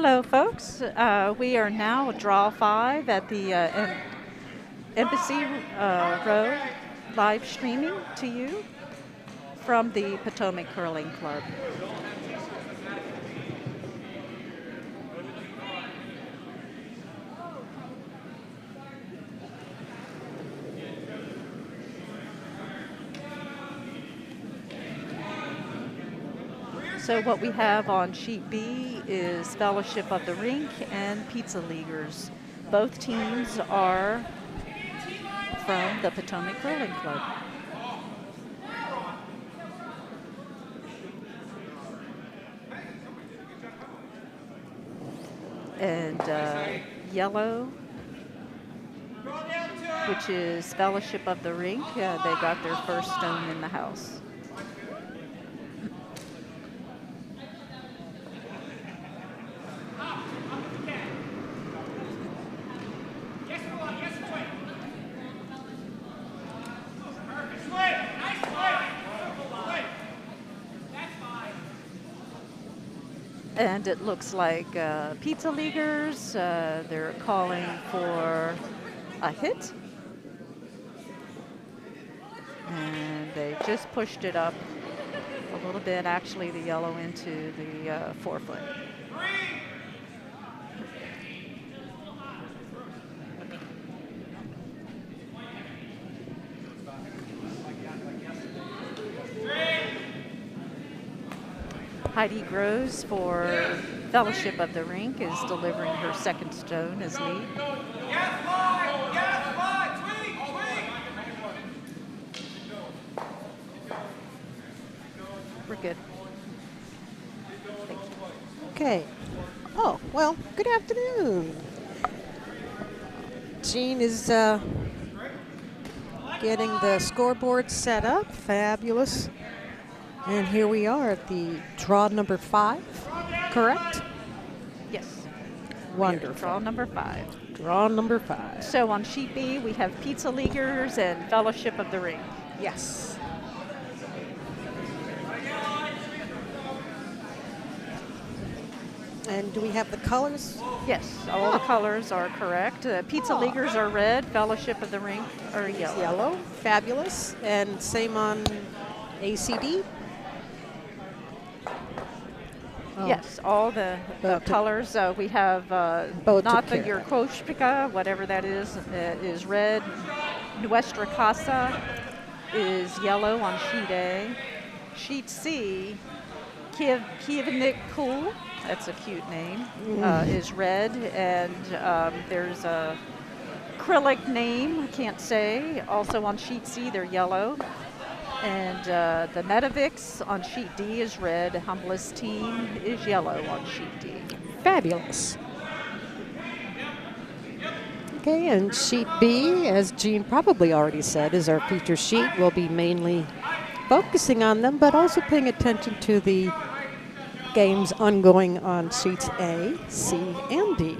Hello, folks. We are now draw 5 at the Embassy Row, live streaming to you from the Potomac Curling Club. So what we have on sheet B is Fellowship of the Rink and Pizza Leaguers. Both teams are from the Potomac Curling Club. And yellow, which is Fellowship of the Rink, they got their first stone in the house. And it looks like Pizza Leaguers, they're calling for a hit. And they just pushed it up a little bit, actually the yellow into the 4-foot. Heidi Grohs for Fellowship of the Rink is delivering her second stone as lead. We're good. Thank you. Okay. Oh, well, good afternoon. Jean is getting the scoreboard set up. Fabulous. And here we are at the draw number 5, correct? Yes. Wonderful. Draw number 5. Draw number 5. So on sheet B, we have Pizza Leaguers and Fellowship of the Rink. Yes. And do we have the colors? Yes, all the colors are correct. Pizza Leaguers are red, Fellowship of the Rink are yellow. Yellow, fabulous. And same on ACD? Oh. Yes, all the colors. We have not the Yerkoshpika, whatever that is red. Nuestra Casa is yellow on sheet A. Sheet C, Kyiv'n, that's a cute name, is red. And there's a acrylic name, I can't say. Also on sheet C, they're yellow. And the Metavix on sheet D is red. Humblest Team is yellow on sheet D. Fabulous. Okay, and sheet B, as Jean probably already said, is our feature sheet. We'll be mainly focusing on them, but also paying attention to the games ongoing on sheets A, C, and D.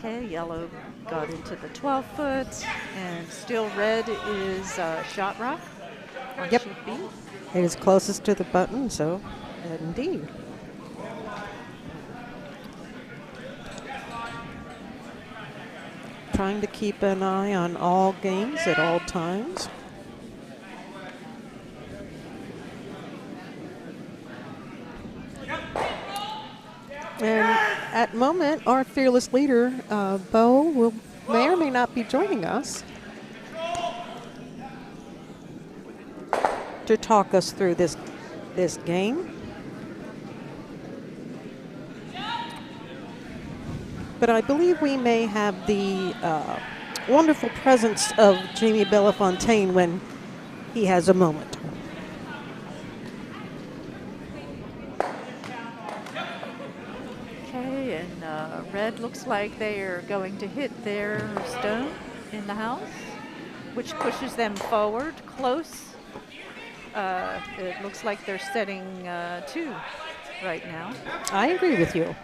Okay, yellow got into the 12-foot, and still red is Shot Rock on sheet B. It is closest to the button, so indeed. Trying to keep an eye on all games at all times. And at the moment, our fearless leader, Bo, may or may not be joining us to talk us through this game. But I believe we may have the wonderful presence of Jamie Belafontaine when he has a moment. Okay, and red looks like they are going to hit their stone in the house, which pushes them forward close. It looks like they're setting 2 right now. I agree with you.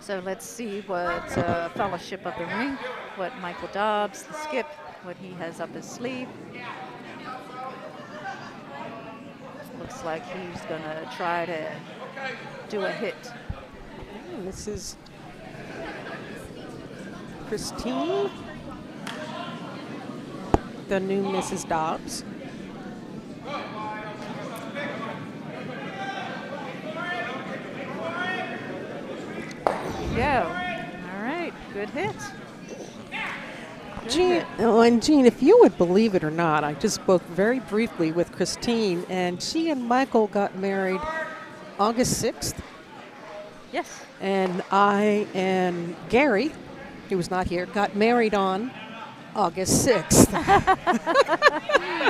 So let's see what Fellowship of the Rink, what Michael Dobbs, the skip, what he has up his sleeve. Looks like he's gonna try to do a hit. And this is Christine, the new Mrs. Dobbs. Go. All right, good hit. Jean, oh, and Jean, if you would believe it or not, I just spoke very briefly with Christine, and she and Michael got married August 6th. Yes. And I and Gary, who was not here, got married on August 6th.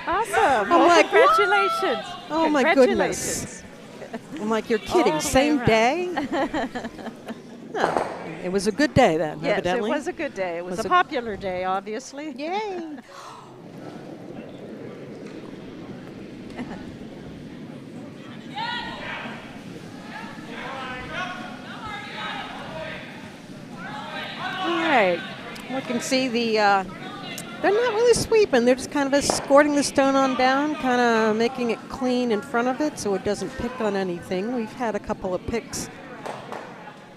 Awesome. I'm like, congratulations. Oh, my goodness. I'm like, you're kidding. Same day? No, it was a good day then, yes, evidently. It was a good day. It was a popular day, obviously. Yay. All right. We can see they're not really sweeping. They're just kind of escorting the stone on down, kind of making it clean in front of it so it doesn't pick on anything. We've had a couple of picks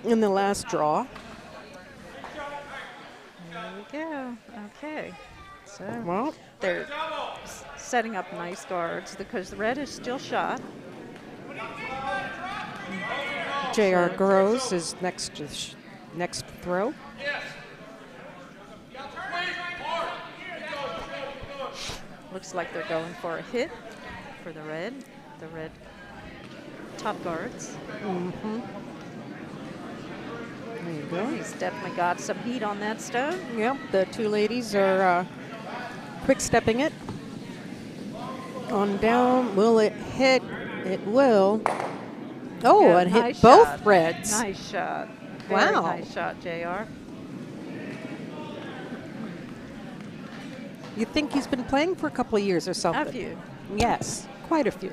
in the last draw. There we go. Okay. So Well, they're setting up nice guards because the red is still shot. J.R. Grohs is next throw. Looks like they're going for a hit for the red top guards. Mm-hmm. There you go. He's definitely got some heat on that stone. Yep, the two ladies are quick stepping it. On down, will it hit? It will. Oh, Yeah, it nice hit both shot. reds. Nice shot. Very Wow. nice shot, JR. You think he's been playing for a couple of years or something? A few. Yes, quite a few.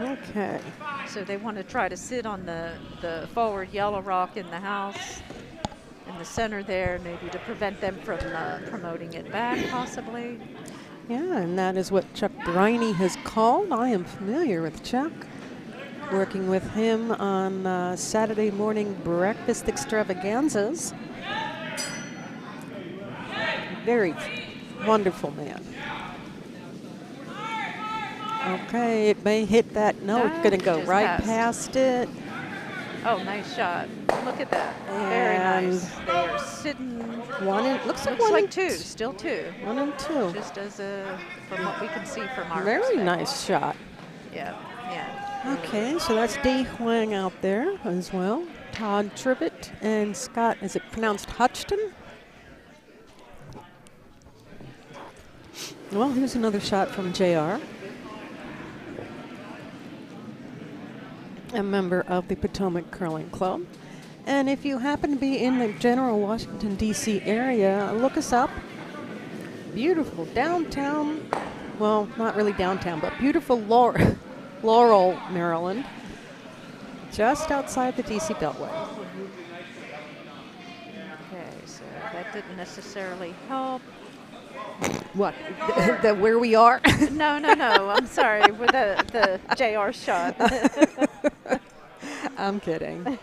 Okay. So they want to try to sit on the forward yellow rock in the house in the center there, maybe to prevent them from promoting it back, possibly. Yeah, and that is what Chuck Briney has called. I am familiar with Chuck, working with him on Saturday morning breakfast extravaganzas. Very wonderful man. Okay, it may hit that. No, it's going to go just right past it. Oh, nice shot. Look at that. Very nice. They are sitting. Looks Looks like two. Still two. 1 and 2. Just as from what we can see from our Very perspective. nice shot. Yeah, yeah. Okay, so that's Huang out there as well. Todd, Trivett, and Scott. Is it pronounced Huchton? Well, here's another shot from JR. A member of the Potomac Curling Club. And if you happen to be in the general Washington, D.C. area, look us up. Beautiful downtown, well, not really downtown, but beautiful Laurel, Maryland, just outside the D.C. Beltway. Okay, so that didn't necessarily help. What, where we are? No, I'm sorry, with the JR shot. I'm kidding.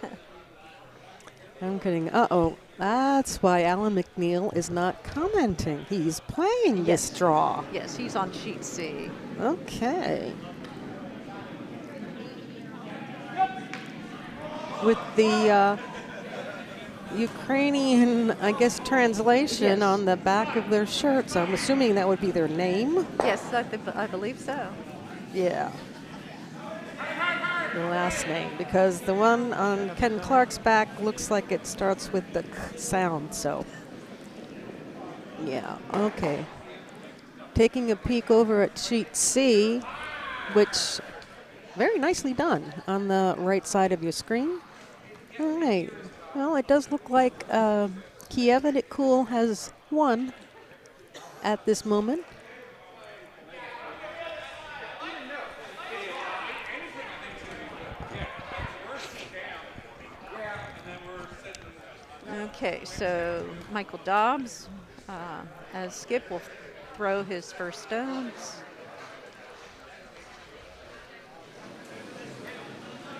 I'm kidding. Uh-oh. That's why Alan MacNeill is not commenting. He's playing this draw. Yes, he's on sheet C. Okay. With the Ukrainian, I guess, translation on the back of their shirts, I'm assuming that would be their name. Yes, I believe so. Yeah. The last name, because the one on Ken Clark's back looks like it starts with the k sound, so. Yeah, okay. Taking a peek over at sheet C, which very nicely done on the right side of your screen. All right. Well, it does look like Kyiv'n has won at this moment. Okay, so Michael Dobbs, as skip, will throw his first stones.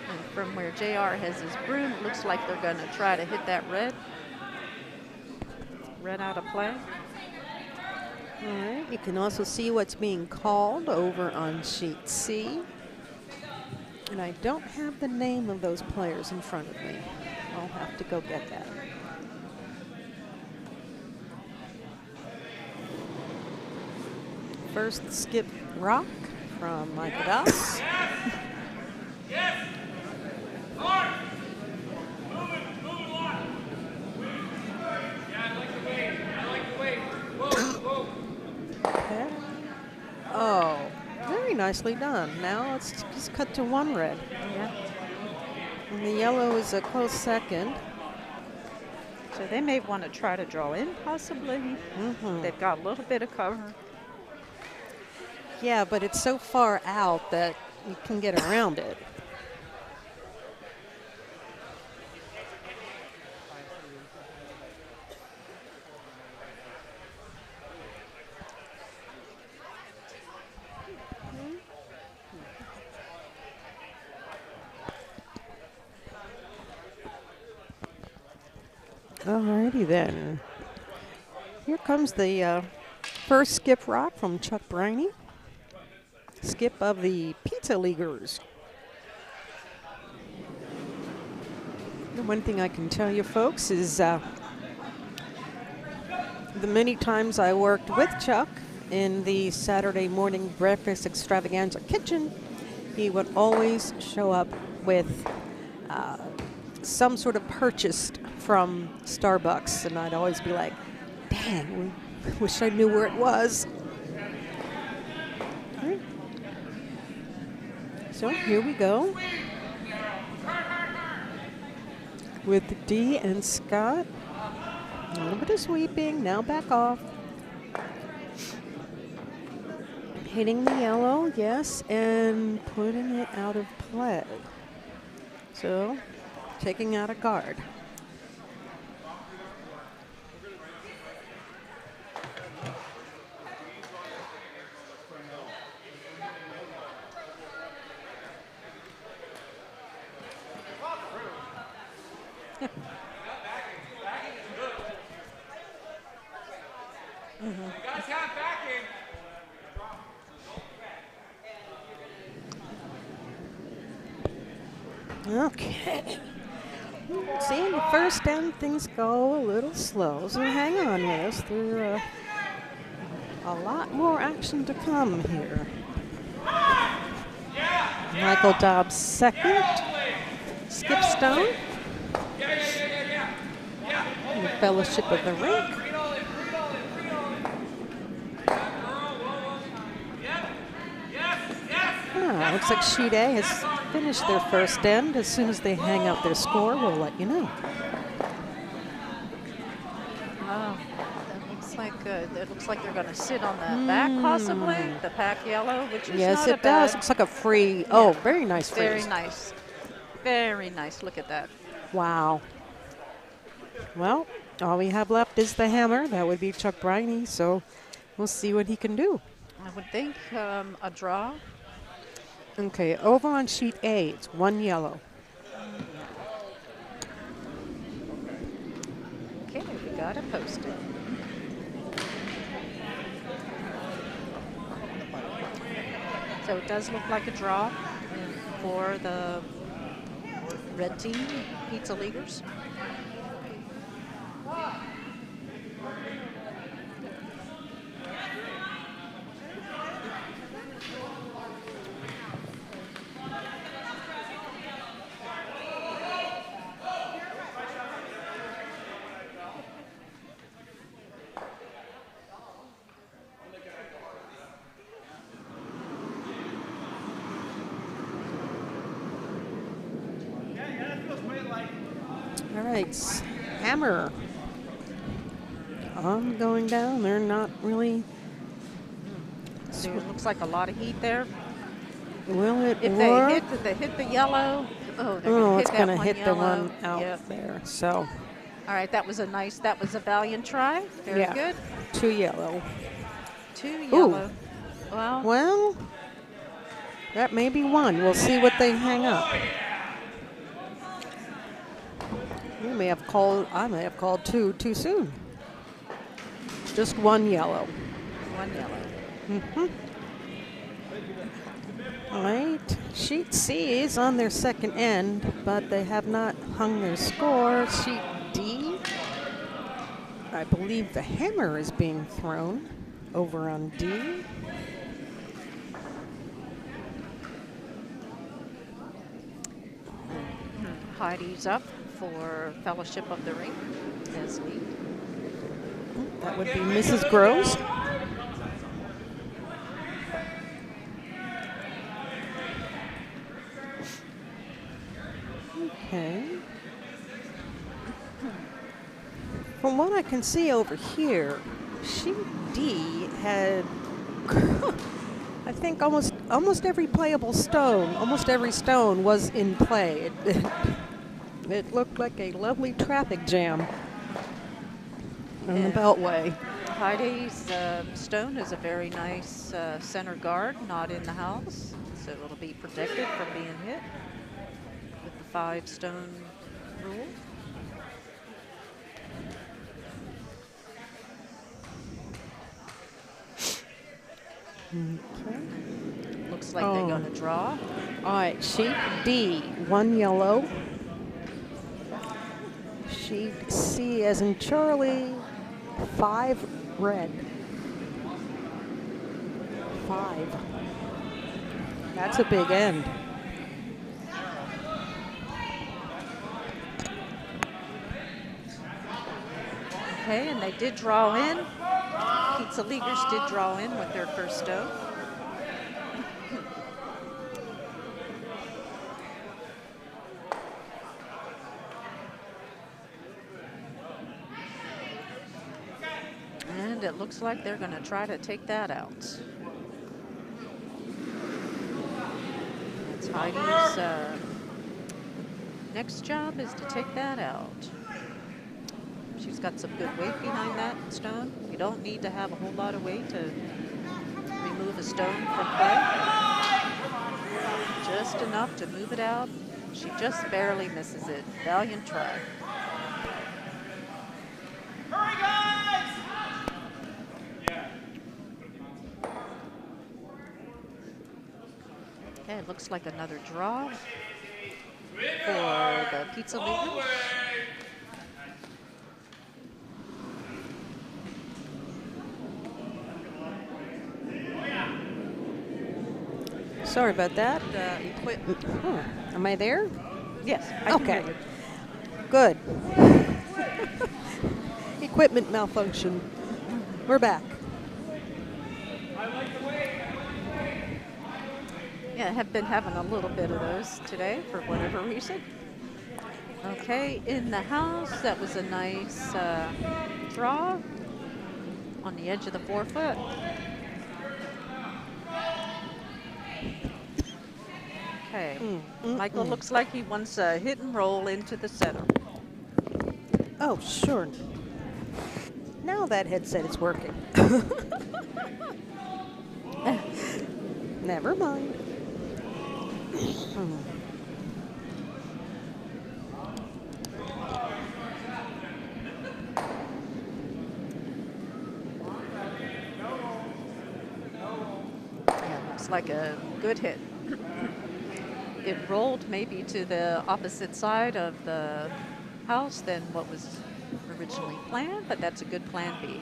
And from where JR has his broom, it looks like they're going to try to hit that red. Red out of play. All right, you can also see what's being called over on sheet C. And I don't have the name of those players in front of me. I'll have to go get that. First skip rock from Michael Dobbs. Yes! Hard! Move it lot. Yeah, I like the weight. Whoa. Okay. Oh, very nicely done. Now let's just cut to one red. Yeah. And the yellow is a close second. So they may want to try to draw in, possibly. They've got a little bit of cover. Yeah, but it's so far out that you can get around it. Alrighty then. Here comes the first skip rock from Chuck Briney. Skip of the Pizza Leaguers. The one thing I can tell you folks is the many times I worked with Chuck in the Saturday morning breakfast extravaganza kitchen, he would always show up with some sort of purchase from Starbucks, and I'd always be like, dang, wish I knew where it was. All right. So here we go with D and Scott. A little bit of sweeping, now back off. Hitting the yellow, yes, and putting it out of play. So taking out a guard. Okay. See, the first end things go a little slow, so hang on with us. There's a lot more action to come here. Michael Dobbs second. Skip stone. And the Fellowship of the Rink. Looks like sheet A has finished their first end. As soon as they hang out their score, we'll let you know. Oh, that looks like good. It looks like they're going to sit on the back, possibly. The pack yellow, which is yes, not it a does. bad. Looks like a free. Oh, very nice freeze. Very nice. Very nice. Look at that. Wow. Well, all we have left is the hammer. That would be Chuck Briney. So we'll see what he can do. I would think a draw. Okay, over on sheet A, it's one yellow. Okay, we got it posted. So it does look like a draw for the red team, Pizza Leaguers. All right, hammer. I'm going down. They're not really. So it looks like a lot of heat there. Will it If work? they hit the yellow, Oh, it's going to hit the one out Yep. there. So All right, that was a valiant try. Very Yeah. good. 2 yellow. 2 yellow. Well, Well, that may be 1. We'll see what they hang up. I may have called 2 too soon. Just 1 yellow. 1 yellow. All right. Sheet C is on their second end, but they have not hung their score. Sheet D, I believe the hammer is being thrown over on D. Heidi's up for Fellowship of the Rink as lead. That would be Mrs. Grohs. Okay. From what I can see over here, sheet D had, I think almost every playable stone, almost every stone was in play. It looked like a lovely traffic jam on the Beltway. Heidi's stone is a very nice center guard, not in the house, so it'll be protected from being hit with the 5 stone rule. Okay. Looks like they're going to draw. All right, sheet D, 1 yellow. Sheet C as in Charlie, 5 red. 5. That's a big end. Okay, and they did draw in. Pizza Leaguers did draw in with their first stone. And it looks like they're going to try to take that out. That's Heidi's next job is to take that out. She's got some good weight behind that stone. You don't need to have a whole lot of weight to remove a stone from play. Just enough to move it out. She just barely misses it. Valiant try. Hurry, guys! Okay, it looks like another draw for the Pizza Leaguers. Sorry about that. Am I there? Yes. I can Okay. hear you. Good. Equipment malfunction. We're back. Yeah, I have been having a little bit of those today for whatever reason. Okay, in the house, that was a nice draw on the edge of the 4-foot. Okay, Michael looks like he wants a hit and roll into the center. Oh, sure. Now that headset is working. Never mind. Yeah, looks like a good hit. It rolled maybe to the opposite side of the house than what was originally planned, but that's a good plan B.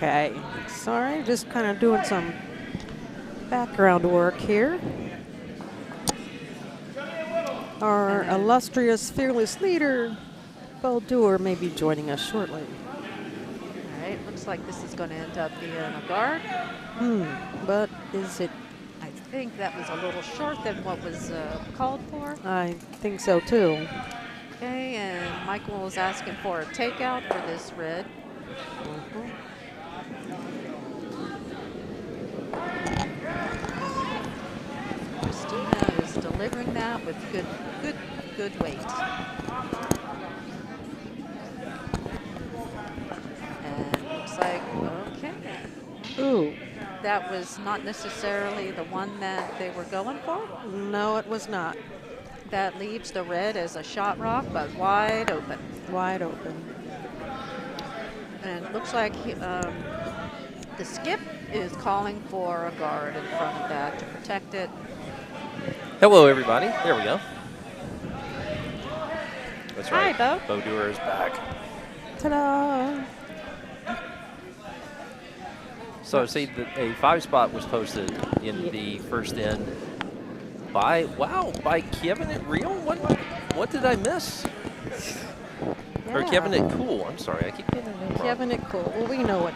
Okay, sorry, just kind of doing some background work here. Our illustrious fearless leader, Baldur may be joining us shortly. All right, looks like this is going to end up being a guard. But is it? I think that was a little short than what was called for. I think so too. Okay, and Michael is asking for a takeout for this red. Christina is delivering that with good weight. And looks like, okay. Ooh. That was not necessarily the one that they were going for. No, it was not. That leaves the red as a shot rock, but wide open. Wide open. And it looks like the skip is calling for a guard in front of that to protect it. Hello, everybody. There we go. That's right. Hi, Bo. Baldur is back. Ta-da! So, see, a 5-spot was posted in the first end by Kyiv'n at Real? What did I miss? Or Kyiv'n at Cool. I'm sorry, I keep getting that name wrong. Kyiv'n at Cool. Well, we know what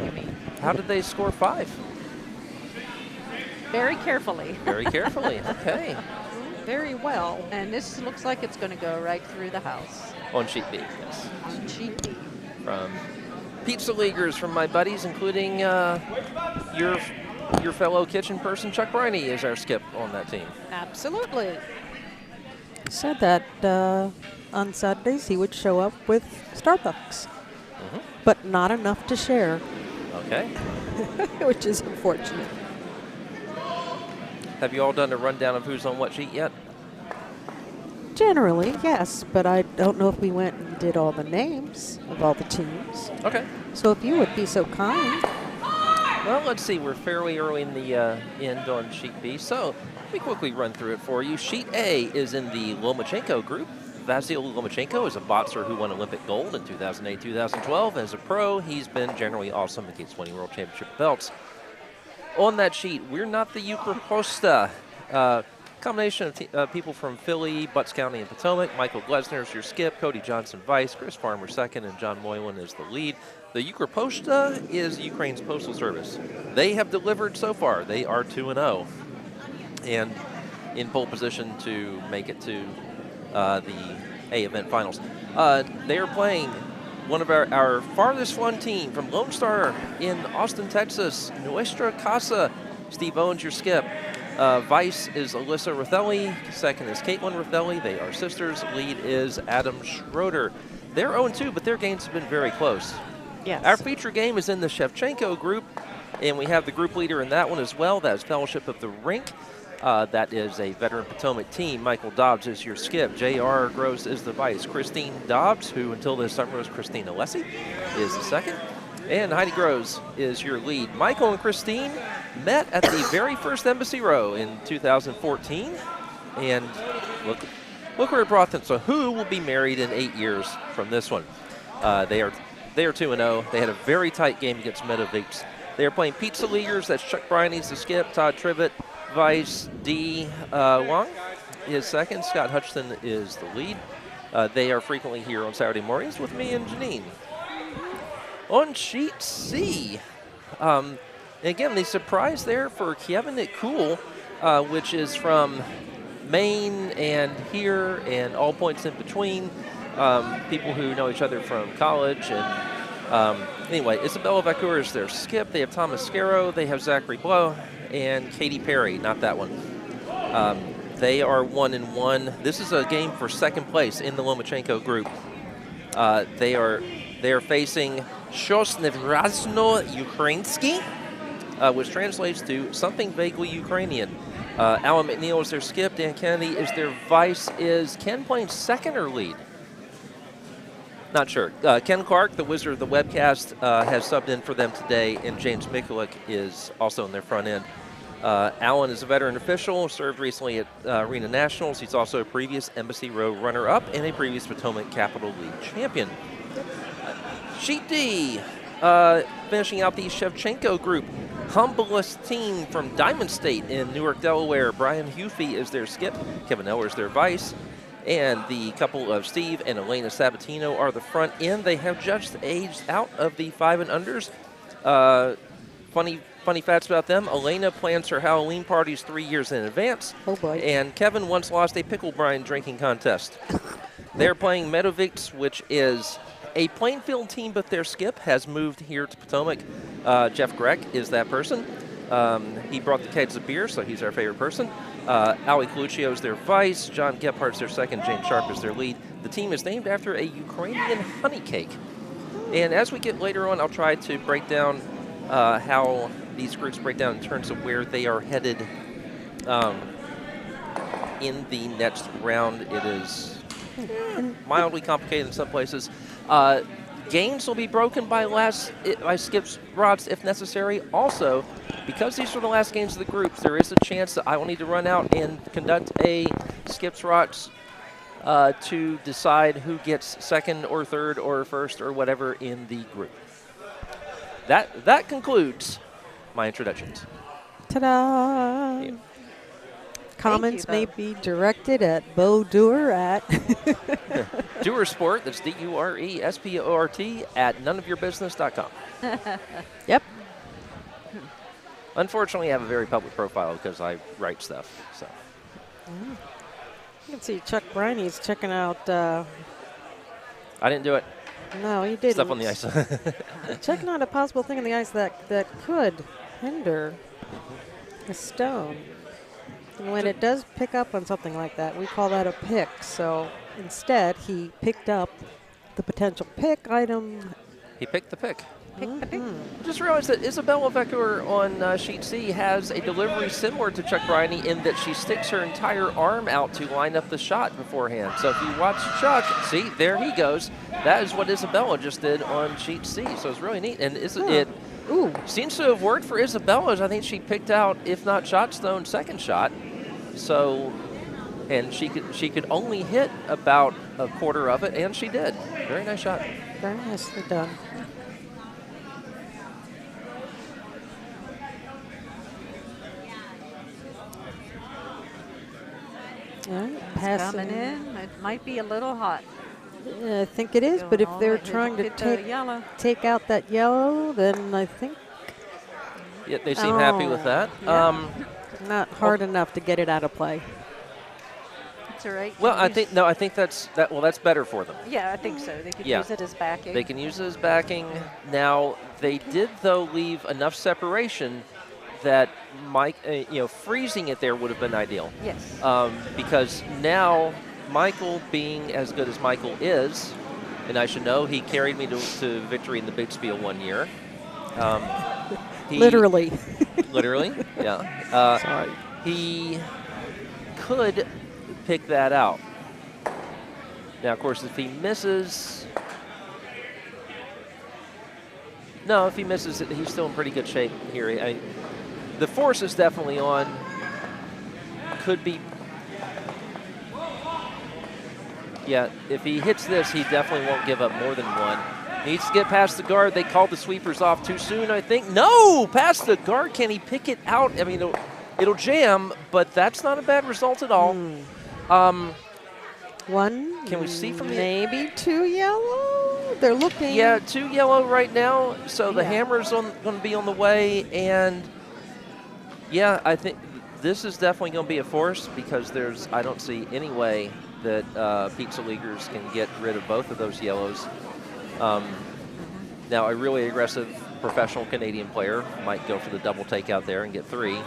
you mean. How did they score 5? Very carefully. Very carefully. Okay. Very well. And this looks like it's going to go right through the house. On sheet B, yes. On sheet B. From Pizza Leaguers from my buddies, including your fellow kitchen person, Chuck Briney, is our skip on that team. Absolutely. Said that on Saturdays he would show up with Starbucks, but not enough to share. Okay. Which is unfortunate. Have you all done a rundown of who's on what sheet yet? Generally, yes, but I don't know if we went and did all the names of all the teams. Okay. So if you would be so kind. Well, let's see. We're fairly early in the end on sheet B, so let me quickly run through it for you. Sheet A is in the Lomachenko group. Vasil Lomachenko is a boxer who won Olympic gold in 2008-2012. As a pro, he's been generally awesome and keeps winning world championship belts. On that sheet, we're not the Ukraposta. Combination of people from Philly, Butts County, and Potomac. Michael Glesner is your skip, Cody Johnson vice, Chris Farmer second, and John Moylan is the lead. The Ukroposhta is Ukraine's postal service. They have delivered so far. They are 2-0 and in pole position to make it to the A event finals. They are playing one of our farthest flung team from Lone Star in Austin, Texas, Nuestra Casa. Steve Owens, your skip. Vice is Alyssa Rothelli. Second is Caitlin Rothelli. They are sisters. Lead is Adam Schroeder. They're 0-2, but their games have been very close. Yes. Our feature game is in the Shevchenko group, and we have the group leader in that one as well. That is Fellowship of the Rink. That is a veteran Potomac team. Michael Dobbs is your skip. J.R. Grohs is the vice. Christine Dobbs, who until this summer was Christina Lessie, is the second. And Heidi Grohs is your lead. Michael and Christine met at the very first Embassy Row in 2014. And look where it brought them. So who will be married in 8 years from this one? They are 2-0. They had a very tight game against Medovics. They are playing Pizza Leaguers. That's Chuck Briney's the skip. Todd Trivett, vice. D. Huang is second. Scott Huchton is the lead. They are frequently here on Saturday mornings with me and Janine. On sheet C, again, the surprise there for Kyiv'n at Cool, which is from Maine and here and all points in between, people who know each other from college. And anyway, Isabella Vakkur is their skip. They have Thomas Szczerro. They have Zachary Blough and Katie Perry, not that one. They are 1-1. This is a game for second place in the Lomachenko group. They are facing Щось, невиразно українське, which translates to something vaguely Ukrainian. Alan MacNeill is their skip. Dan Kennedy is their vice. Is Ken playing second or lead? Not sure. Ken Clark, the wizard of the webcast, has subbed in for them today, and James Mikulec is also in their front end. Alan is a veteran official, served recently at Arena Nationals. He's also a previous Embassy Row runner-up and a previous Potomac Capital League champion. Sheet D, finishing out the Shevchenko group. Humblest team from Diamond State in Newark, Delaware. Brian Hufey is their skip. Kevin Eller is their vice. And the couple of Steve and Elena Sabatino are the front end. They have just aged out of the 5 and unders. Funny facts about them. Elena plans her Halloween parties 3 years in advance. Oh, boy. And Kevin once lost a pickle brine drinking contest. They're playing Meadowvix, which is a Plainfield team, but their skip has moved here to Potomac. Jeff Greck is that person. He brought the kegs of beer, so he's our favorite person. Ali Coluccio is their vice. John Gephardt's their second. James Sharp is their lead. The team is named after a Ukrainian honey cake. And as we get later on, I'll try to break down how these groups break down in terms of where they are headed in the next round. It is mildly complicated in some places. Games will be broken by skips rods if necessary. Also, because these are the last games of the groups, there is a chance that I will need to run out and conduct a skips rods to decide who gets second or third or first or whatever in the group. That concludes my introductions. Ta-da! Yeah. Comments Bo. may be directed at Bo Doer at Doer Sport, that's DURESPORT at noneofyourbusiness.com. Yep. Unfortunately, I have a very public profile because I write stuff. So You can see Chuck Briney's checking out. I didn't do it. No, he didn't. Stuff on the ice. Checking out a possible thing on the ice that could hinder a stone. And when it does pick up on something like that, we call that a pick. So instead, he picked up the potential pick item. He picked the pick. Mm-hmm. Just realized that Isabella Vakkur on sheet C has a delivery similar to Chuck Briney in that she sticks her entire arm out to line up the shot beforehand. So if you watch Chuck, see, there he goes. That is what Isabella just did on sheet C. So it's really neat. And it seems to have worked for Isabella's. I think she picked out, if not shot stone, second shot. So, and she could only hit about a quarter of it, and she did. Very nice shot. Very nicely done. Coming in. It might be a little hot. I think it is, but if they're trying to take out that yellow, then I think Yeah, they seem happy with that. Yeah. Not hard enough to get it out of play. That's all right. Well, I think that's better for them. Yeah, I think so. They could Yeah. use it as backing. They can use it as backing. Now, they did, though, leave enough separation that freezing it there would have been ideal. Yes. Because now, Michael, being as good as Michael is, and I should know, he carried me to victory in the Big Spiel one year. Literally. Literally, yeah. Sorry. He could pick that out. Now, of course, if he misses... No, if he misses it, he's still in pretty good shape here. The force is definitely on. Could be... Yeah, if he hits this, he definitely won't give up more than one. Needs to get past the guard. They called the sweepers off too soon, I think. No! Past the guard. Can he pick it out? I mean, it'll jam, but that's not a bad result at all. One. Can we see from the... Maybe two yellow? They're looking. Yeah, 2 yellow right now. So the hammer's going to be on the way. And, yeah, I think this is definitely going to be a force because I don't see any way that Pizza Leaguers can get rid of both of those yellows. Now, a really aggressive professional Canadian player might go for the double takeout there and get 3.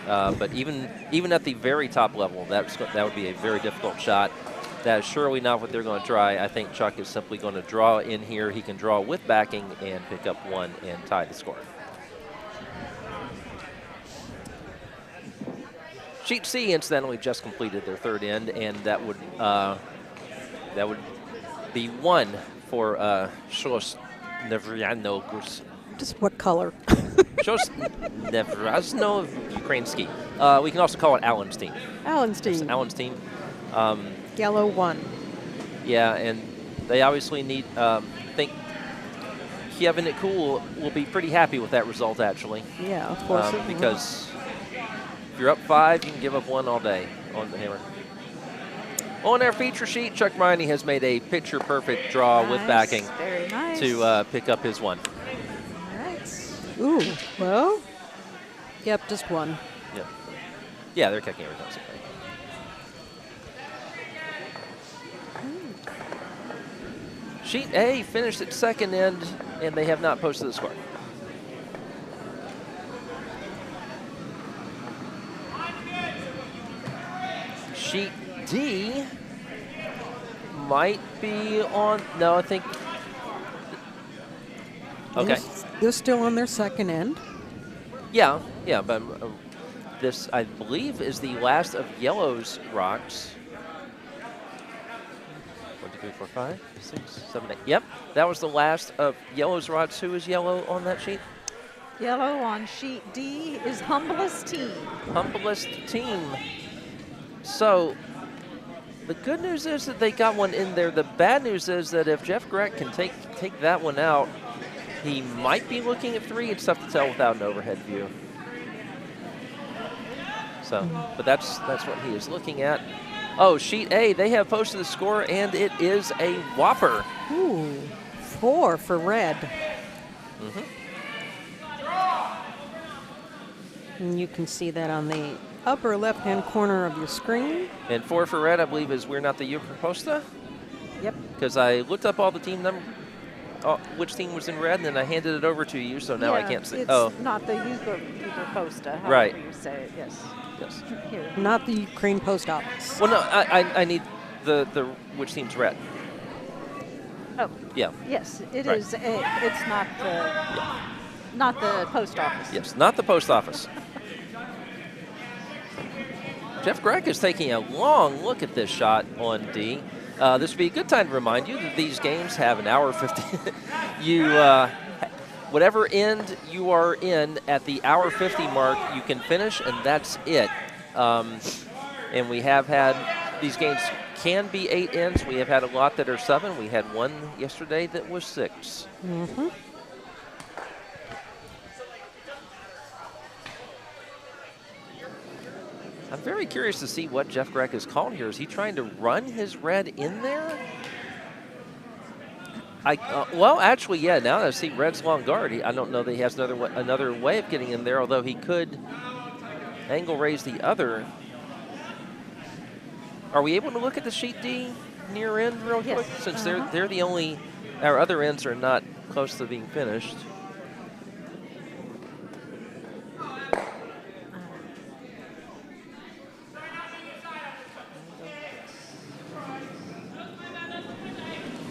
But even at the very top level, that would be a very difficult shot. That is surely not what they're going to try. I think Chuck is simply going to draw in here. He can draw with backing and pick up 1 and tie the score. Sheet C, incidentally, just completed their third end, and that would be 1 for Щось, невиразно. Just what color? Щось, невиразно, Ukrainsky. We can also call it Allen's team. Allen's team. Allen's team. Yellow 1. Yeah, and they obviously need. Think Kyiv'n will be pretty happy with that result, actually. Yeah, of course. Because if you're up 5, you can give up 1 all day on the hammer. On our feature sheet, Chuck Briney has made a picture-perfect draw with backing Very nice. to pick up his one. All right. Ooh, well, yep, just one. Yeah, yeah, they're kicking every time. So Sheet A finished at second end, and they have not posted the score. Sheet D might be on. No, I think. Okay. They're still on their second end. Yeah, yeah, but this, I believe, is the last of Yellow's rocks. 1, 2, 3, 4, 5, 6, 7, 8. Yep, that was the last of Yellow's rocks. Who is Yellow on that sheet? Yellow on sheet D is Humblest Team. Humblest Team. So the good news is that they got one in there. The bad news is that if Jeff Grech can take that one out, he might be looking at 3. It's tough to tell without an overhead view. So, but that's what he is looking at. Oh, sheet A, they have posted the score, and it is a whopper. Ooh, 4 for red. Mm-hmm. And you can see that on the upper left-hand corner of your screen. And 4 for red, I believe, is We're Not the Yucca. Yep. Because I looked up all the team number, which team was in red, and then I handed it over to you, so now I can't see. It's not the Yucca Posta, however Right. you say it, yes. Yes. Here. Not the Ukraine Post Office. Well, no, I need the which team's red. Oh, Yeah. yes, it Right. is. It's not the post office. Yes, not the post office. Jeff Grech is taking a long look at this shot on D. This would be a good time to remind you that these games have an hour 50. Whatever end you are in at the hour 50 mark, you can finish, and that's it. And we have had, these games can be 8 ends. We have had a lot that are 7. We had one yesterday that was 6. Mm-hmm. I'm very curious to see what Jeff Grech is calling here. Is he trying to run his red in there? Well, actually, yeah, now that I see red's long guard, I don't know that he has another way of getting in there, although he could angle raise the other. Are we able to look at the sheet D near end real quick? Since they're the only, our other ends are not close to being finished.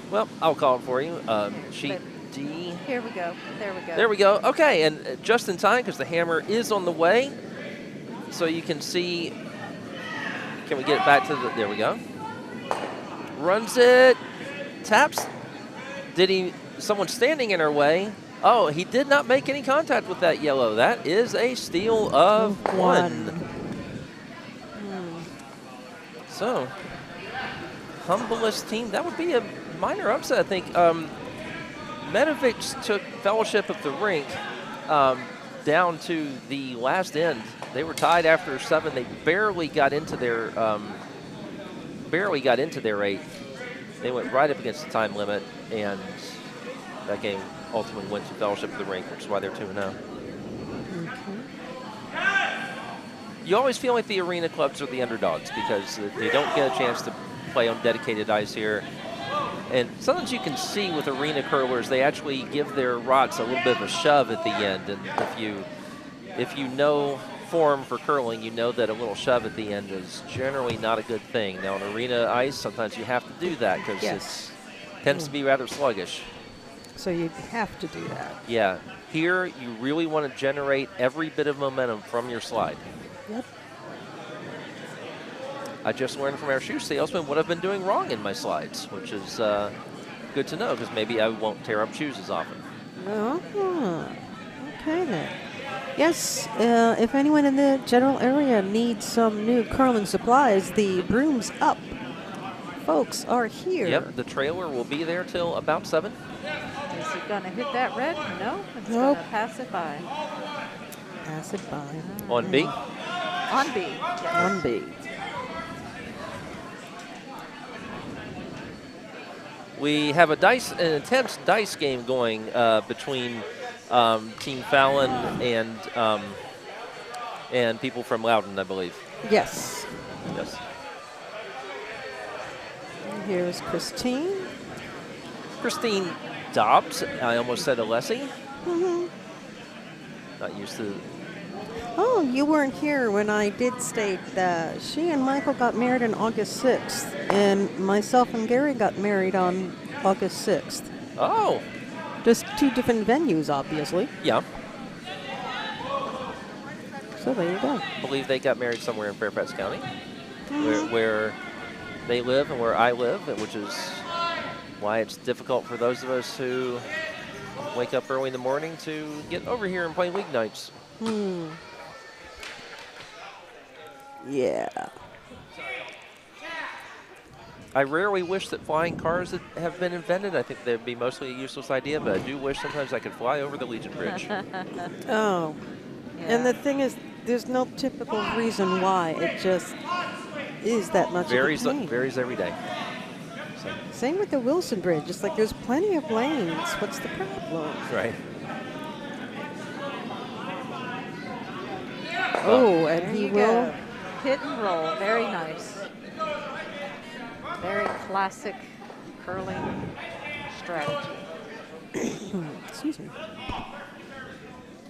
Well, I'll call it for you. Sheet D. Here we go. There we go. There we go. Okay, and just in time because the hammer is on the way. So you can see, can we get it back to the, there we go. Runs it, taps. Someone standing in our way. Oh, he did not make any contact with that yellow. That is a steal of 1. So, humblest team. That would be a minor upset, I think. Medovich took Fellowship of the Rink down to the last end. They were tied after 7. They barely got into their 8. They went right up against the time limit, and that game ultimately went to Fellowship of the Rink, which is why they're 2-0. You always feel like the arena clubs are the underdogs because they don't get a chance to play on dedicated ice here. And sometimes you can see with arena curlers, they actually give their rocks a little bit of a shove at the end. And if you know form for curling, you know that a little shove at the end is generally not a good thing. Now, on arena ice, sometimes you have to do that because it tends to be rather sluggish. So you have to do that. Yeah. Here, you really want to generate every bit of momentum from your slide. Yep. I just learned from our shoe salesman what I've been doing wrong in my slides, which is good to know because maybe I won't tear up shoes as often. Okay then. Yes, if anyone in the general area needs some new curling supplies, the Brooms Up folks are here. Yep, the trailer will be there till about 7. Is he going to hit that red? No, it's Nope. going to pass it by. Pass it by. On B? On B. Yes. On B. We have an intense dice game going between Team Fallon and people from Loudon, I believe. Yes. Yes. And here's Christine. Christine Dobbs. I almost said Alessi. Mm-hmm. Not used to. Oh, you weren't here when I did state that she and Michael got married on August 6th, and myself and Gary got married on August 6th. Oh. Just two different venues, obviously. Yeah. So there you go. I believe they got married somewhere in Fairfax County, where they live and where I live, which is why it's difficult for those of us who wake up early in the morning to get over here and play league nights. Yeah. I rarely wish that flying cars have been invented. I think they'd be mostly a useless idea, but I do wish sometimes I could fly over the Legion Bridge. Oh. Yeah. And the thing is, there's no typical reason why. It just is that much Varies of a pain. varies every day. So. Same with the Wilson Bridge. It's like there's plenty of lanes. What's the problem? Right. Oh, and There he you will. go. Hit and roll. Very nice. Very classic curling strategy. Excuse me.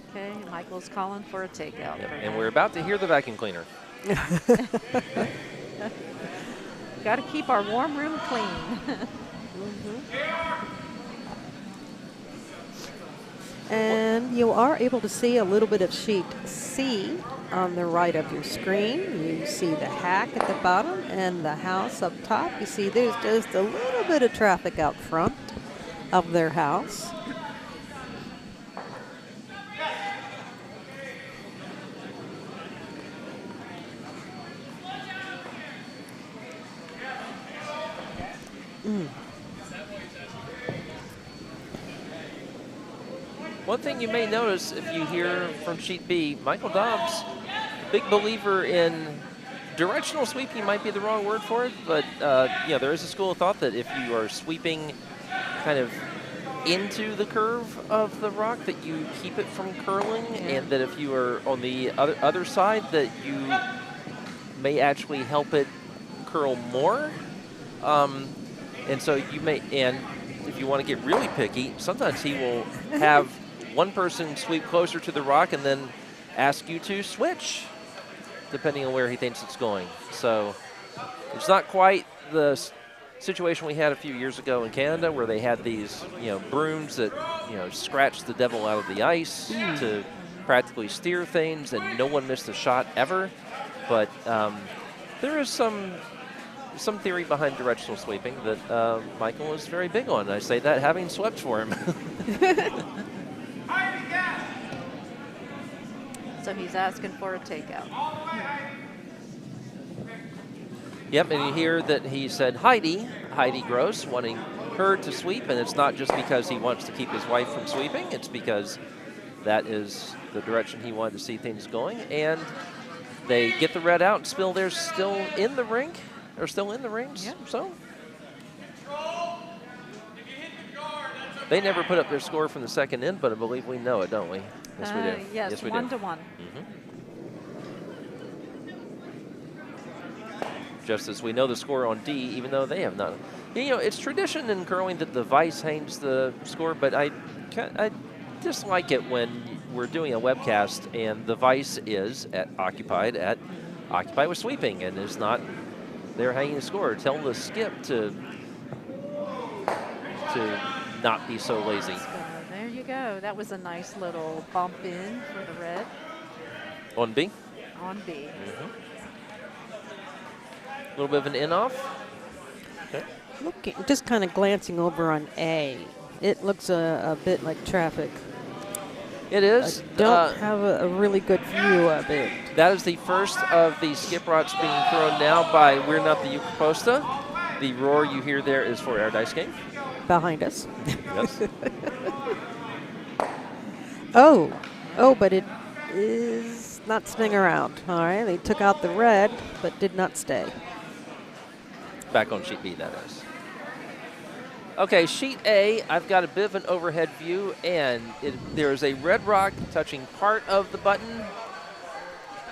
Okay, Michael's calling for a takeout. Yep. And we're about to hear the vacuum cleaner. Got to keep our warm room clean. And you are able to see a little bit of sheet C on the right of your screen. You see the hack at the bottom and the house up top. You see there's just a little bit of traffic out front of their house. One thing you may notice if you hear from Sheet B, Michael Dobbs, big believer in directional sweeping might be the wrong word for it, but yeah, there is a school of thought that if you are sweeping kind of into the curve of the rock, that you keep it from curling, and that if you are on the other side, that you may actually help it curl more. And so you may, and if you want to get really picky, sometimes he will have one person sweep closer to the rock and then ask you to switch, depending on where he thinks it's going. So it's not quite the situation we had a few years ago in Canada, where they had these, brooms that, scratched the devil out of the ice to practically steer things, and no one missed a shot ever. But there is some theory behind directional sweeping that Michael is very big on. I say that having swept for him. So he's asking for a takeout. Yep, and you hear that he said Heidi Grohs, wanting her to sweep, and it's not just because he wants to keep his wife from sweeping, it's because that is the direction he wanted to see things going. And they get the red out, and still they're still in the rink, or still in the rings. Yep. So they never put up their score from the second end, but I believe we know it, don't we? Yes, we do. Yes, we 1-1. Mm-hmm. Just as we know the score on D, even though they have not. It's tradition in curling that the vice hangs the score, but I dislike it when we're doing a webcast and the vice is occupied with sweeping and is not there hanging the score. Tell the skip to not be so lazy. So there you go. That was a nice little bump in for the red. On B? On B. Mm-hmm. A little bit of an in off. Okay. Just kind of glancing over on A. It looks a bit like traffic. It is. I don't have a really good view of it. That is the first of the skip rocks being thrown now by We're Not the Yucaposta. The roar you hear there is for our dice game. Behind us. Yes. Oh, but it is not staying around. All right, they took out the red, but did not stay. Back on sheet B, that is. Okay, sheet A, I've got a bit of an overhead view, and there is a red rock touching part of the button,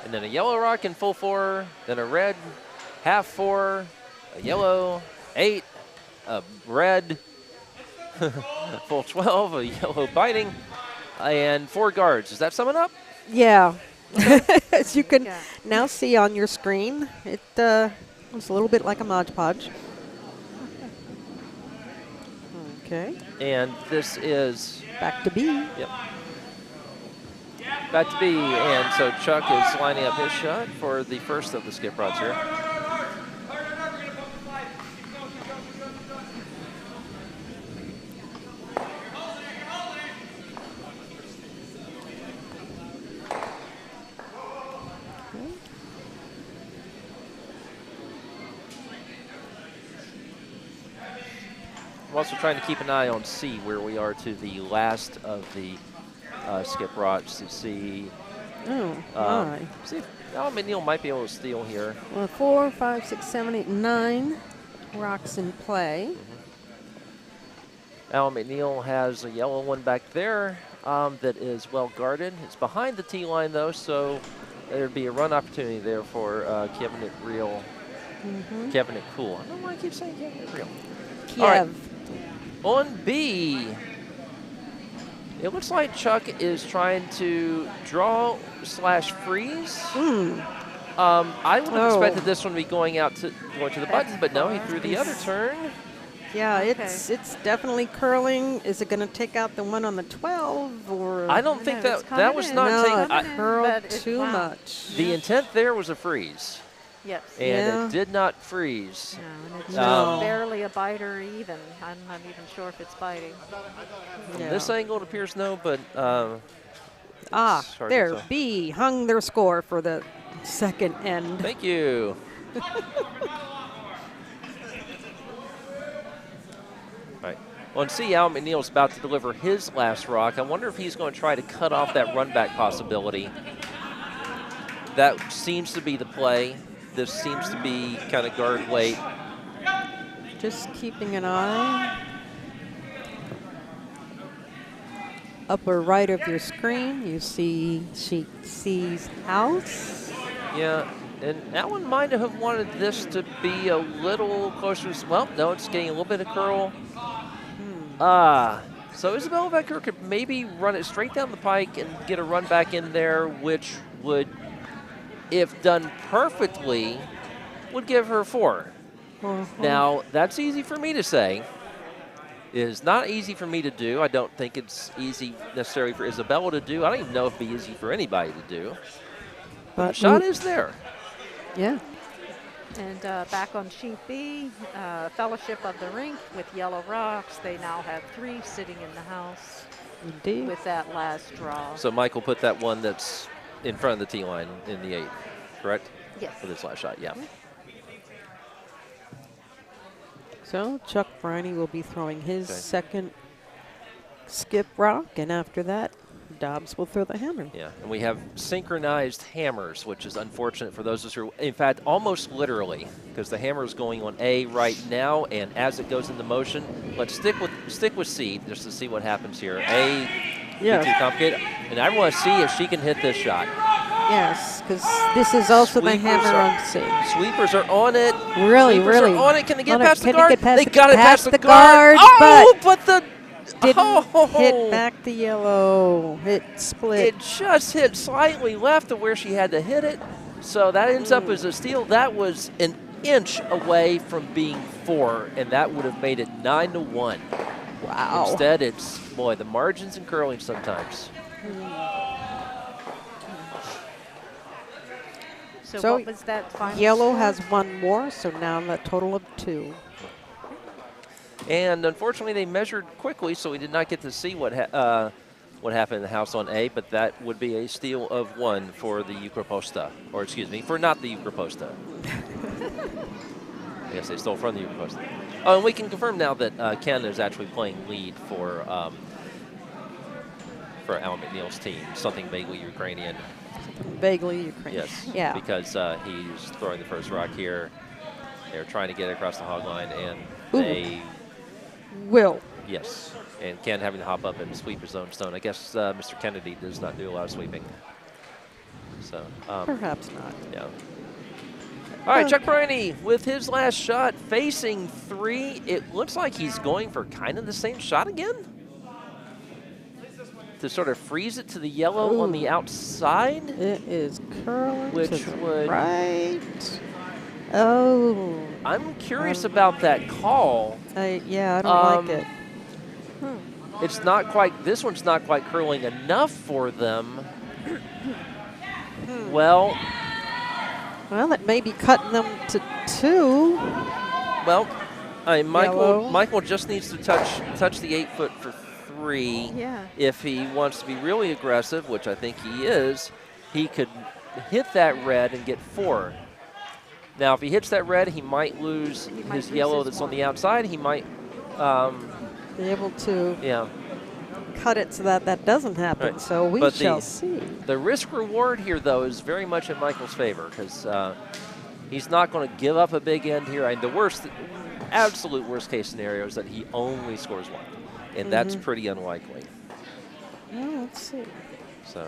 and then a yellow rock in full 4, then a red half 4, a yellow 8, a red full 12, a yellow biting, and 4 guards. Does that sum it up? Yeah. As you can now see on your screen, it was a little bit like a Mod Podge. Okay. And this is Back to B. Yep. Back to B, and so Chuck is lining up his shot for the first of the skip rods here. I'm also trying to keep an eye on C, where we are to the last of the skip rods to see. Oh, my. See if MacNeill might be able to steal here. Well, 4, 5, 6, 7, 8, 9 rocks in play. MacNeill has a yellow one back there that is well guarded. It's behind the tee line, though, so there'd be a run opportunity there for Kyiv'n at real. Kyiv'n at cool. I don't know why I keep saying Kyiv'n at real. Kiev. All right. On B, it looks like Chuck is trying to draw / freeze. I would have expected this one to be going to the button, but no, he threw the other turn. Yeah, it's definitely curling. Is it going to take out the one on the 12 or? I don't think that was not taking. Curled too much. The intent there was a freeze. Yes. And it did not freeze. No, and it's barely a biter even. I'm not even sure if it's biting. From this angle, it appears no, but there, B hung their score for the second end. Thank you. Right. Well, and see, MacNeill's about to deliver his last rock. I wonder if he's going to try to cut off that run back possibility. That seems to be the play. This seems to be kind of guard weight. Just keeping an eye. Upper right of your screen, you see sheet C's house. Yeah, and Alan might have wanted this to be a little closer. Well, no, it's getting a little bit of curl. So Isabella Vakkur could maybe run it straight down the pike and get a run back in there, which would, if done perfectly, would give her 4. Now, that's easy for me to say. It is not easy for me to do. I don't think it's easy necessarily for Isabella to do. I don't even know if it'd be easy for anybody to do. But the shot is there. Yeah. And back on sheet B, Fellowship of the Rink with yellow rocks. They now have 3 sitting in the house. Indeed. With that last draw. So Michael put that one that's in front of the tee line in the 8, correct? Yes. For this last shot, yeah. So Chuck Briney will be throwing his second skip rock, and after that, Dobbs will throw the hammer. Yeah, and we have synchronized hammers, which is unfortunate for those of us who, in fact, almost literally, because the hammer is going on A right now, and as it goes into motion, let's stick with C just to see what happens here. A, too complicated, and I want to see if she can hit this shot. Yes, because this is also the hammer on C. Sweepers are on it. Really. Are on it. Can they get past the guard? They got it past the guard. Oh, but the didn't hit back the yellow. It split. It just hit slightly left of where she had to hit it. So that ends up as a steal. That was an inch away from being 4, and that would have made it 9-1. Wow. Instead, it's, boy, the margins in curling sometimes. So what was that final yellow score? has 1 more, so now a total of 2. And unfortunately, they measured quickly, so we did not get to see what happened in the house on A, but that would be a steal of 1 for the Ukraposta, or excuse me, for not the Ukraposta. I guess they stole from the Ukraposta. Oh, and we can confirm now that Ken is actually playing lead for Alan MacNeill's team, something vaguely Ukrainian. Vaguely Ukrainian. Yes. Yeah. Because he's throwing the first rock here. They're trying to get it across the hog line, and they Will. Yes, and Ken having to hop up and sweep his own stone. I guess Mr. Kennedy does not do a lot of sweeping. So Perhaps not. yeah. All right, Chuck Briney with his last shot facing 3. It looks like he's going for kind of the same shot again. To sort of freeze it to the yellow on the outside. It is curling Which to the would- right. Oh. I'm curious about that call. Yeah, I don't like it. It's not quite, this one's not quite curling enough for them. Well, it may be cutting them to 2. well, Yellow. Michael just needs to touch the 8-foot for 3. Yeah. If he wants to be really aggressive, which I think he is, he could hit that red and get 4. Now, if he hits that red, he might lose his yellow that's on the outside. He might Be able to yeah. cut it so that doesn't happen. Right. So we But shall see. The risk reward here, though, is very much in Michael's favor because he's not going to give up a big end here. And the absolute worst case scenario is that he only scores 1, and that's pretty unlikely. Well, let's see. So.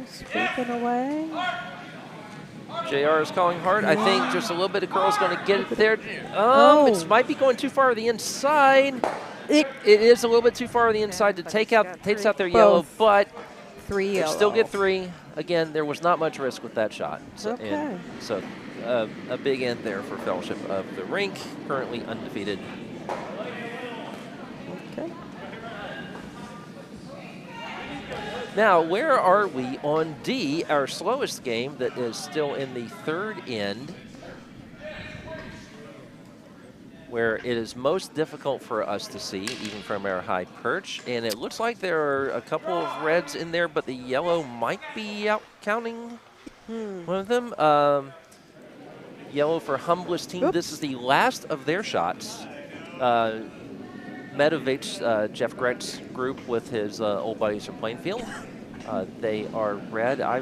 Sweeping away. JR is calling hard. I think just a little bit of curl is going to get it there. Oh. It might be going too far to the inside. It is a little bit too far to the inside to takes out their yellow, but 3 they yellow. still get 3. Again, there was not much risk with that shot. So, Okay. So a big end there for Fellowship of the Rink, currently undefeated. Okay. Now, where are we on D, our slowest game that is still in the 3rd end, where it is most difficult for us to see, even from our high perch. And it looks like there are a couple of reds in there, but the yellow might be out counting one of them. Yellow for Humblest team. Oops. This is the last of their shots. Medovic's Jeff Grett's group with his old buddies from Plainfield. They are red. I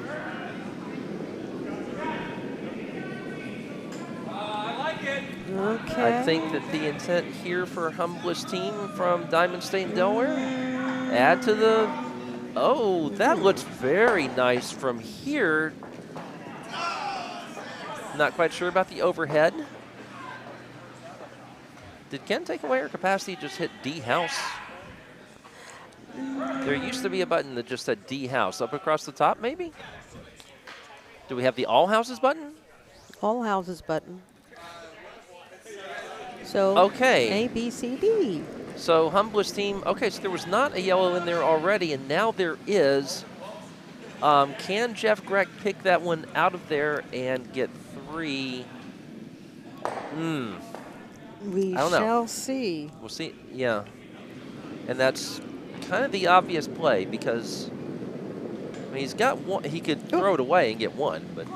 like it. Okay. I think that the intent here for Humblest team from Diamond State and Delaware, add to the, oh, that looks very nice from here. Not quite sure about the overhead. Did Ken take away her capacity, just hit D house? There used to be a button that just said D house up across the top, maybe? Do we have the all houses button? All houses button. So Okay. A, B, C, D. So Humblest team, okay, so there was not a yellow in there already, and now there is. Can Jeff Grech pick that one out of there and get 3? We I don't know. shall see. We'll see, yeah. And that's kind of the obvious play because, I mean, he's got 1, he could throw it away and get 1, but.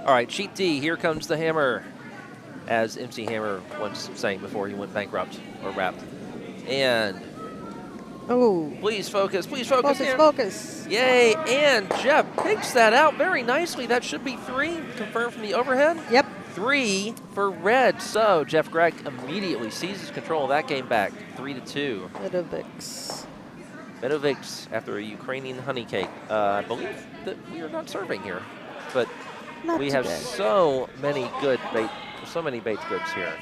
All right, sheet D, here comes the hammer, as MC Hammer once sang before he went bankrupt or wrapped. And Oh. please focus, Focus, here. focus. Yay, and Jeff picks that out very nicely. That should be 3, confirmed from the overhead. Yep. 3 for red. So Jeff Grech immediately seizes control of that game back, 3-2. Medovic's. Medovic's after a Ukrainian honey cake. I believe that we are not serving here, but Not we have today. so many baked goods here.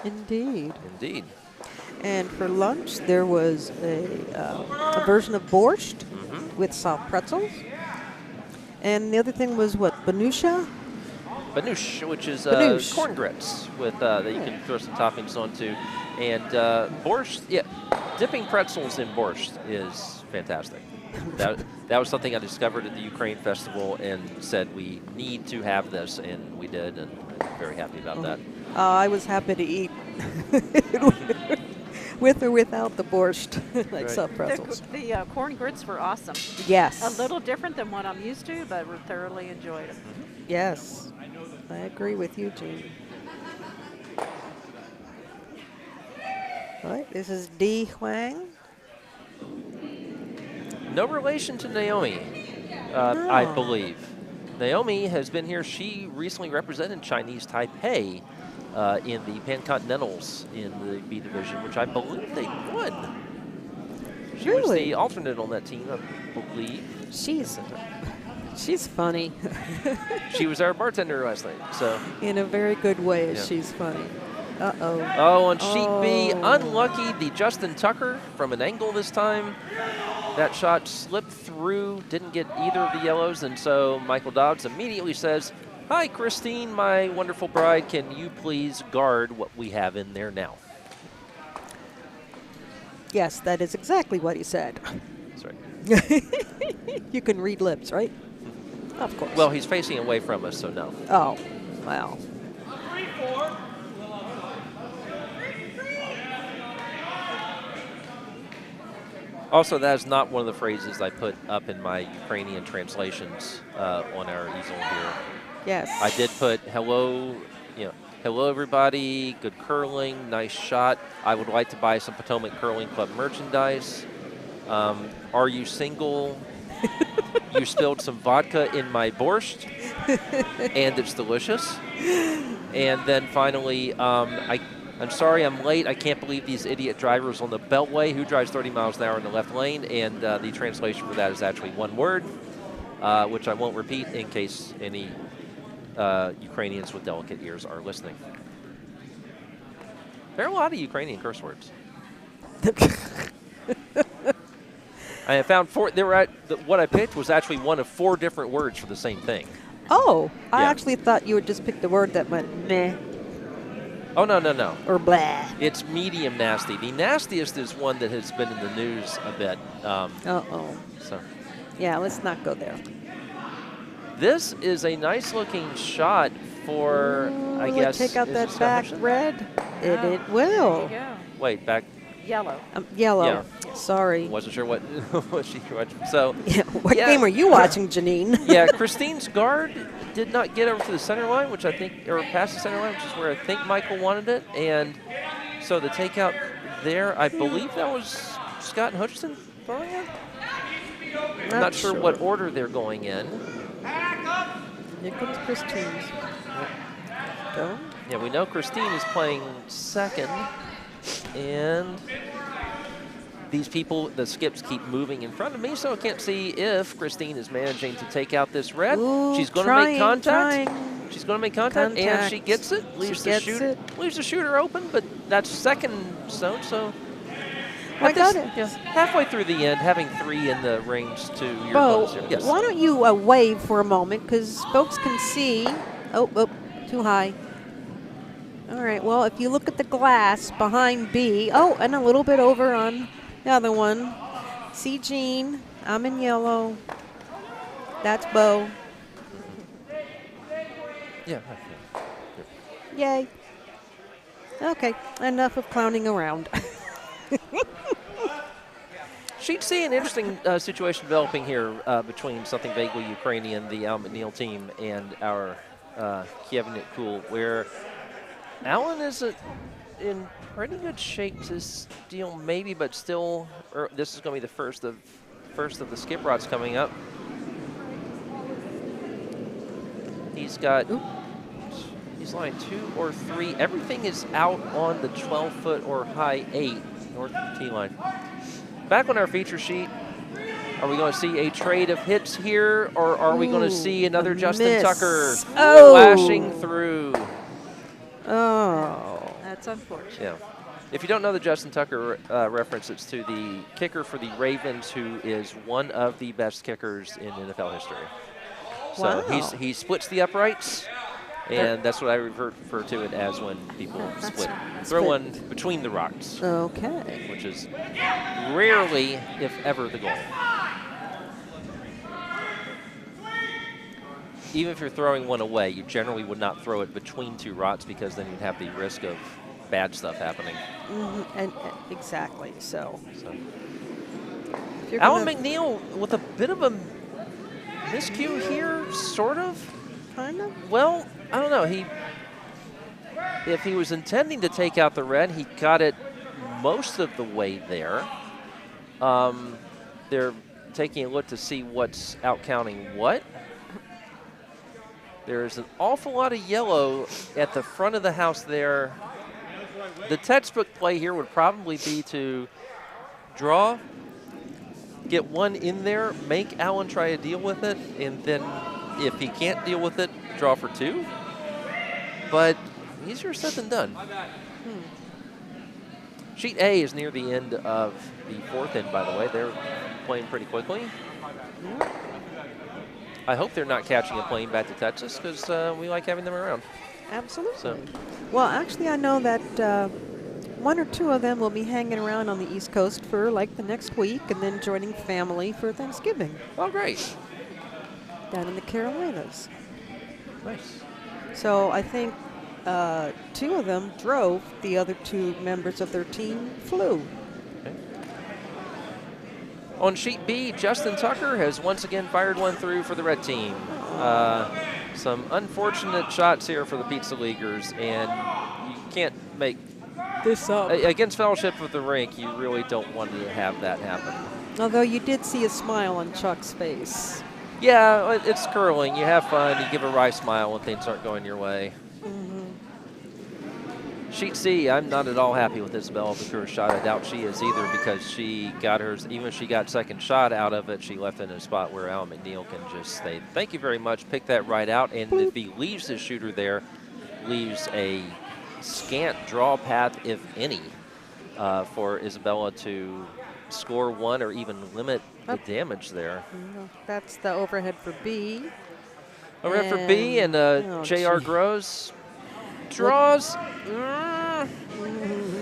Indeed. Indeed. And for lunch, there was a version of borscht with soft pretzels. And the other thing was what, banushka? Banush, which is Banush. corn grits with that you can throw some toppings onto. And borscht, yeah, dipping pretzels in borscht is fantastic. That was something I discovered at the Ukraine Festival and said we need to have this, and we did, and I'm very happy about that. I was happy to eat. With or without the borscht, like Right. soft pretzels. The corn grits were awesome. Yes. A little different than what I'm used to, but we thoroughly enjoyed them. Yes. I agree with you, Jean. All right, this is D. Huang. No relation to Naomi, I believe. Naomi has been here. She recently represented Chinese Taipei in the Pan-Continentals in the B division, which I believe they won. She was Really? the alternate on that team, I believe. She's funny. She was our bartender last night. So. In a very good way, Yeah. she's funny. Uh-oh. Oh, on sheet B, unlucky, the Justin Tucker from an angle this time. That shot slipped through, didn't get either of the yellows, and so Michael Dobbs immediately says, "Hi, Christine, my wonderful bride. Can you please guard what we have in there now?" Yes, that is exactly what he said. That's right. You can read lips, right? Of course. Well, he's facing away from us, so no. Oh, well. 3-4. Also, that is not one of the phrases I put up in my Ukrainian translations on our easel here. Yes. I did put hello, hello everybody, good curling, nice shot. I would like to buy some Potomac Curling Club merchandise. Are you single? You spilled some vodka in my borscht, and it's delicious. And then finally, I'm sorry I'm late. I can't believe these idiot drivers on the Beltway. Who drives 30 miles an hour in the left lane? And the translation for that is actually one word, which I won't repeat in case any Ukrainians with delicate ears are listening. There are a lot of Ukrainian curse words. I have found what I picked was actually one of 4 different words for the same thing. Oh, I Yeah. actually thought you would just pick the word that went meh Oh, no. or blah. It's medium nasty. The nastiest is one that has been in the news a bit. Uh-oh. So Yeah, let's not go there. this is a nice looking shot for, I Will it guess. take out is that this back Huchton? red? Yeah. It will. There you Wait, back. go. Yellow. Yellow. Sorry. Wasn't sure what, what she watched. So, Yeah, what Yeah. game are you watching, Janine? yeah, Christine's guard did not get over to the center line, which I think, or past the center line, which is where I think Michael wanted it. And so the takeout there, I believe that was Scott and Huchton throwing it. I'm not sure what order they're going in. Here comes Christine's. Go. Yeah, we know Christine is playing second, and these people, the skips, keep moving in front of me, so I can't see if Christine is managing to take out this red. Ooh, She's going to make contact. trying. She's going to make contact, and she gets it. Leaves the gets shooter, it. leaves the shooter open, but that's second zone. So I at got this- it. yeah, halfway through the end, having 3 in the range to your Bo, opponents here. Yes. why don't you wave for a moment, because folks can see. Oh, too high. All right, well, if you look at the glass behind B, oh, and a little bit over on the other one. See Jean, I'm in yellow. That's Bo. Yeah. Yay. Okay, enough of clowning around. She'd see an interesting situation developing here between something vaguely Ukrainian, the MacNeill team, and our Kyiv'n where Alan is in pretty good shape to steal, maybe, but still, this is going to be the first of the skip rods coming up. He's got. He's line 2 or 3. Everything is out on the 12-foot or high 8 north tee line. Back on our feature sheet, are we going to see a trade of hits here, or are we going to see another Justin miss. Tucker Oh. flashing through? Oh. That's unfortunate. Yeah. If you don't know the Justin Tucker reference, it's to the kicker for the Ravens, who is one of the best kickers in NFL history. So Wow. he splits the uprights, and that's what I refer to it as when people split. Throw one between the rocks, Okay. which is rarely, if ever, the goal. Even if you're throwing one away, you generally would not throw it between 2 rocks, because then you'd have the risk of bad stuff happening. And exactly. So. If you're Alan gonna- MacNeill with a bit of a miscue here, sort of. Kind of. Well, I don't know. If he was intending to take out the red, he got it most of the way there. They're taking a look to see what's out counting what. There's an awful lot of yellow at the front of the house there. The textbook play here would probably be to draw, get one in there, make Alan try to deal with it, and then if he can't deal with it, draw for 2. But easier said than done. Sheet A is near the end of the 4th end, by the way. They're playing pretty quickly. I hope they're not catching a plane back to Texas because we like having them around. Absolutely. So. Well, actually, I know that 1 or 2 of them will be hanging around on the East Coast for like the next week and then joining family for Thanksgiving Oh, great. down in the Carolinas. Nice. So I think 2 of them drove. The other 2 members of their team flew. Okay. On sheet B, Justin Tucker has once again fired one through for the red team. Some unfortunate shots here for the Pizza Leaguers, and you can't make This up. against Fellowship with the Rink. You really don't want to have that happen. Although you did see a smile on Chuck's face. Yeah, it's curling. You have fun. You give a wry smile when things aren't going your way. Sheet C, I'm not at all happy with Isabella Vakkur's shot. I doubt she is either because she got hers, even if she got second shot out of it, she left it in a spot where Alan MacNeill can just say, thank you very much, pick that right out. And if he leaves his shooter there, leaves a scant draw path, if any, for Isabella to score 1 or even limit the damage there. That's the overhead for B. Overhead for B, and J.R. Grohs draws.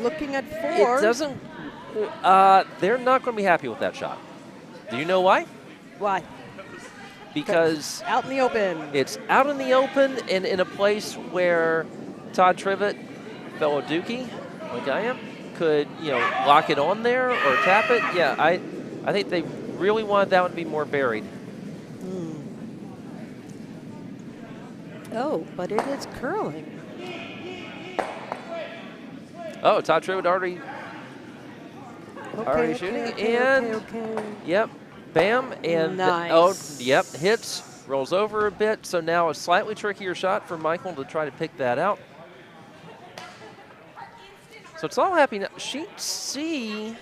Looking at 4. It doesn't. They're not going to be happy with that shot. Do you know why? Why? Because Out in the open. it's out in the open and in a place where Todd Trivett, fellow Dookie, like I am, could lock it on there or tap it. Yeah, I think they really wanted that one to be more buried. Oh, but it is curling. Oh, Todd Trivett already shooting, and yep, bam, and nice. Hits, rolls over a bit. So now a slightly trickier shot for Michael to try to pick that out. So it's all happy now. Sheet C,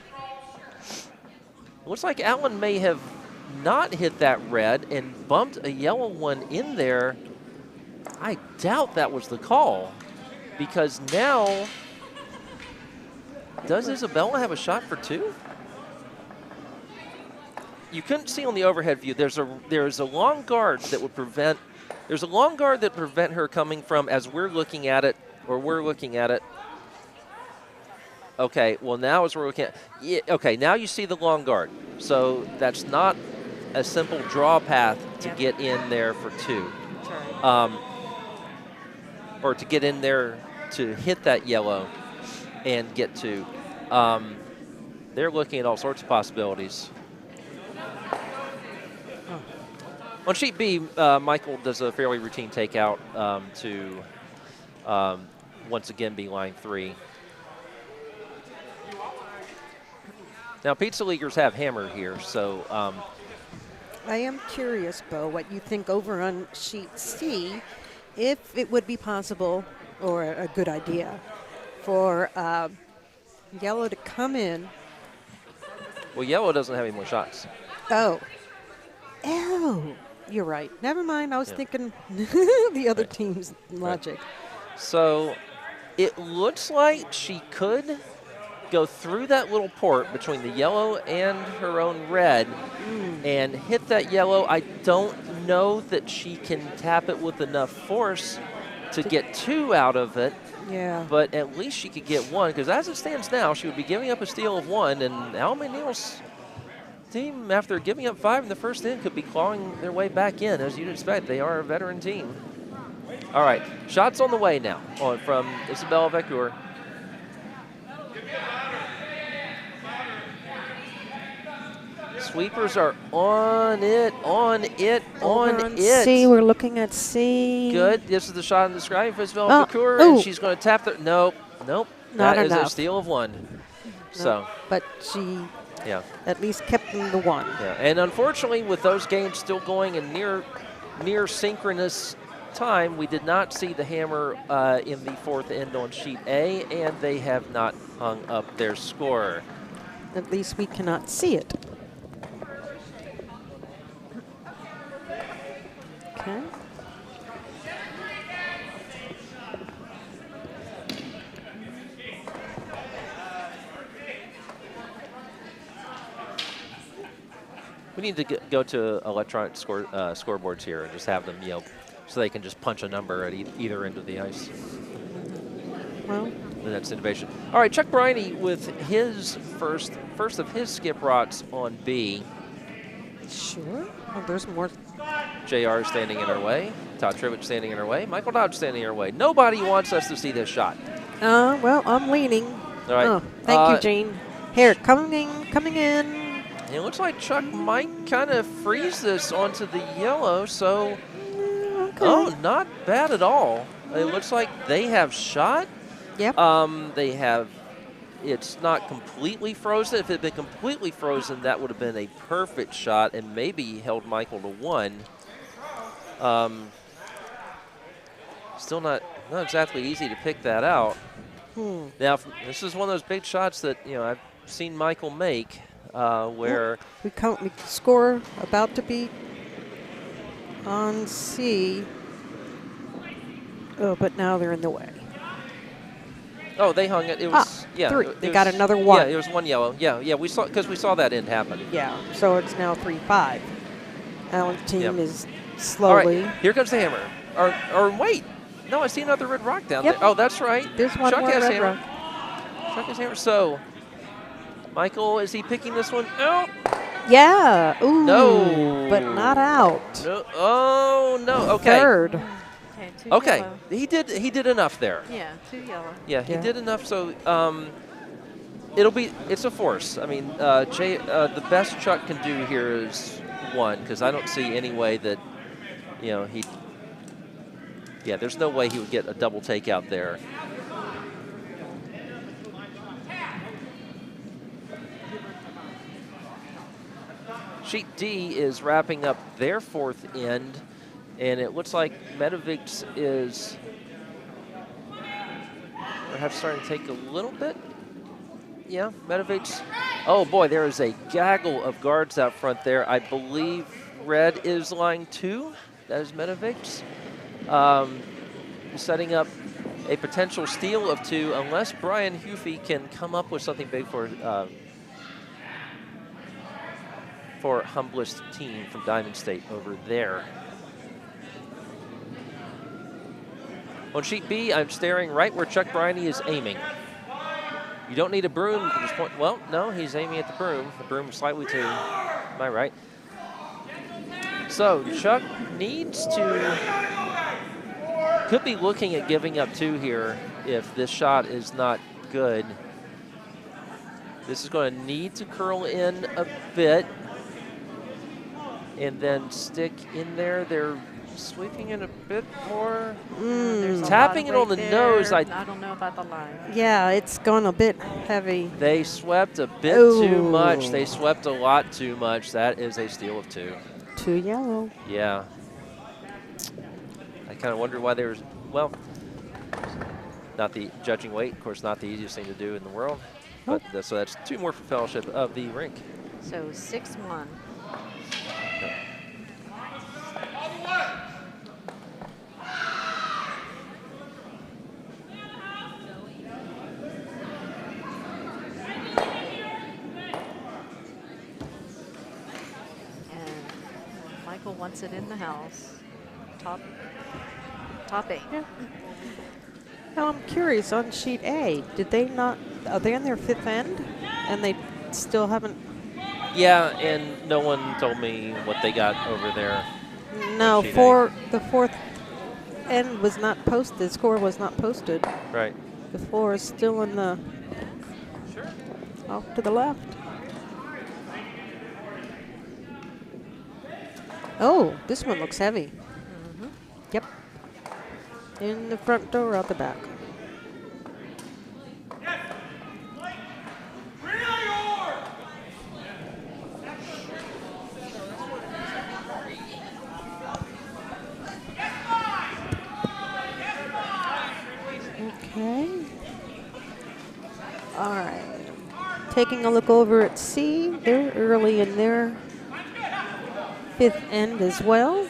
looks like Alan may have not hit that red and bumped a yellow one in there. I doubt that was the call because now, does Isabella have a shot for 2? You couldn't see on the overhead view. There's a long guard that would prevent. There's a long guard that prevent her coming from as we're looking at it, or we're looking at it. Okay, well now as we're looking at, okay, now you see the long guard. So that's not a simple draw path to get in there for 2. Or to get in there to hit that yellow and get 2. They're looking at all sorts of possibilities. On sheet B, Michael does a fairly routine takeout to once again be line 3. Now, Pizza Leaguers have hammer here, so. I am curious, Bo, what you think over on sheet C, if it would be possible or a good idea for yellow to come in. Well, yellow doesn't have any more shots. Oh. You're right. Never mind. I was thinking the other team's logic. So it looks like she could go through that little port between the yellow and her own red and hit that yellow. I don't know that she can tap it with enough force to get 2 out of it. Yeah. But at least she could get 1, because as it stands now, she would be giving up a steal of 1, and Alan MacNeill's team, after giving up 5 in the first inning, could be clawing their way back in, as you'd expect. They are a veteran team. All right, shots on the way now from Isabella Vakkur. Sweepers are on it, on it, Over on it. C, we're looking at C. Good. This is the shot on the scribe for Isabella Oh, Vakkur, ooh. and she's going to tap the. Nope, nope. Not That is enough. a steal of 1. No, So, but she yeah. at least kept them the 1. Yeah, and unfortunately, with those games still going in near synchronous time, we did not see the hammer in the 4th end on sheet A, and they have not hung up their score. At least we cannot see it. Okay. We need to go to electronic scoreboards here and just have them, so they can just punch a number at either end of the ice. Well, That's innovation. All right, Chuck Briney with his first of his skip rots on B. sure. Oh, there's more. JR standing in our way. Todd Trivett standing in our way. Michael Dobbs standing in our way. Nobody wants us to see this shot. Well, I'm leaning. All right. Oh, thank you, Jean. Here, coming in. It looks like Chuck might kind of freeze this onto the yellow, so Okay. oh, not bad at all. It looks like they have shot. Yep. They have. It's not completely frozen. If it had been completely frozen, that would have been a perfect shot and maybe held Michael to 1. Still not exactly easy to pick that out. Now, this is one of those big shots that I've seen Michael make, where We score about to be on C. Oh, but now they're in the way. oh, they hung it. It was 3. it They was- got another 1. Yeah, it was 1 yellow. Yeah, we saw because we saw that end happen. Yeah, so it's now 3-5. Alan's team Yep. is All slowly. right, here comes the hammer. Or wait, no, I see another red rock down Yep. there. Oh, that's right. There's one Chuck more has red hammer. rock. Chuck has hammer. So, Michael, is he picking this one out? Yeah. Ooh. No. But not out. No. Oh no. Okay. 3rd. Okay, 2 Okay. yellow. He did enough there. Yeah, 2 yellow. Yeah, he Yeah. did enough. So it's a force. I mean, the best Chuck can do here is 1 because I don't see any way that he. Yeah, there's no way he would get a double takeout there. Sheet D is wrapping up their 4th end, and it looks like Medovic's is perhaps starting to take a little bit. Yeah, Medovic's. Oh boy, there is a gaggle of guards out front there. I believe red is line 2. That is Medovic's. Setting up a potential steal of 2 unless Brian Hufey can come up with something big for humblest team from Diamond State over there. On sheet B, I'm staring right where Chuck Briney is aiming. You don't need a broom. You can just point. Well, no, he's aiming at the broom. The broom slightly to my right. So Chuck needs to, could be looking at giving up 2 here if this shot is not good. This is going to need to curl in a bit and then stick in there. They're sweeping in a bit more. There's a Tapping lot it of on the weight nose, there. I don't know about the line. Yeah, it's gone a bit heavy. They swept a bit Ooh. too much. They swept a lot too much. That is a steal of 2. 2 yellow. Yeah. I kind of wonder why there's, well, not the judging weight, of course, not the easiest thing to do in the world. But so that's 2 more for fellowship of the rink. So 6-1. Michael wants it in the house. Top 8. Yeah. Now I'm curious, on sheet A, did they not, are they in their 5th end? And they still haven't? Yeah, and no one told me what they got over there. No, Sheet A. the 4th end was not posted, score was not posted. Right. The 4 is still in the Off to the left. Oh, this one looks heavy. Yep. In the front door, out the back. Okay. All right. Taking a look over at C. They're early in their 5th end as well.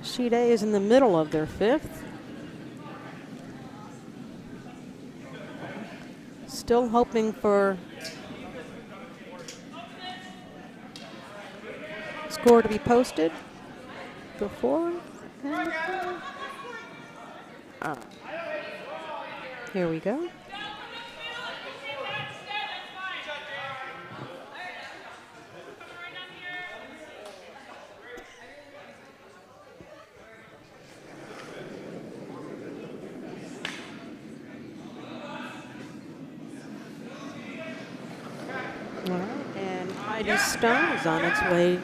Sheet A is in the middle of their 5th. Still hoping for score to be posted before. Here we go. All right, and Heidi's stone is on its way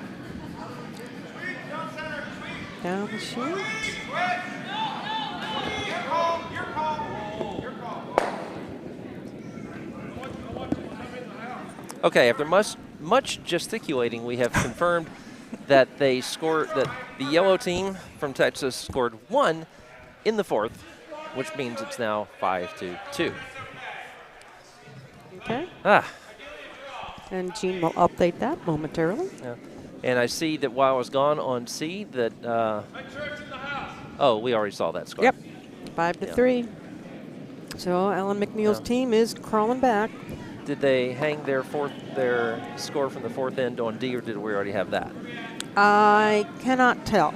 down the sheet. Okay, after much gesticulating, we have confirmed that they scored, that the yellow team from Texas scored 1 in the 4th, which means it's now 5-2. Okay. Ah. And Gene will update that momentarily. Yeah. And I see that while I was gone on C that, oh, we already saw that score. Yep, 5-3. So Alan MacNeill's team is crawling back. Did they hang their score from the 4th end on D, or did we already have that? I cannot tell.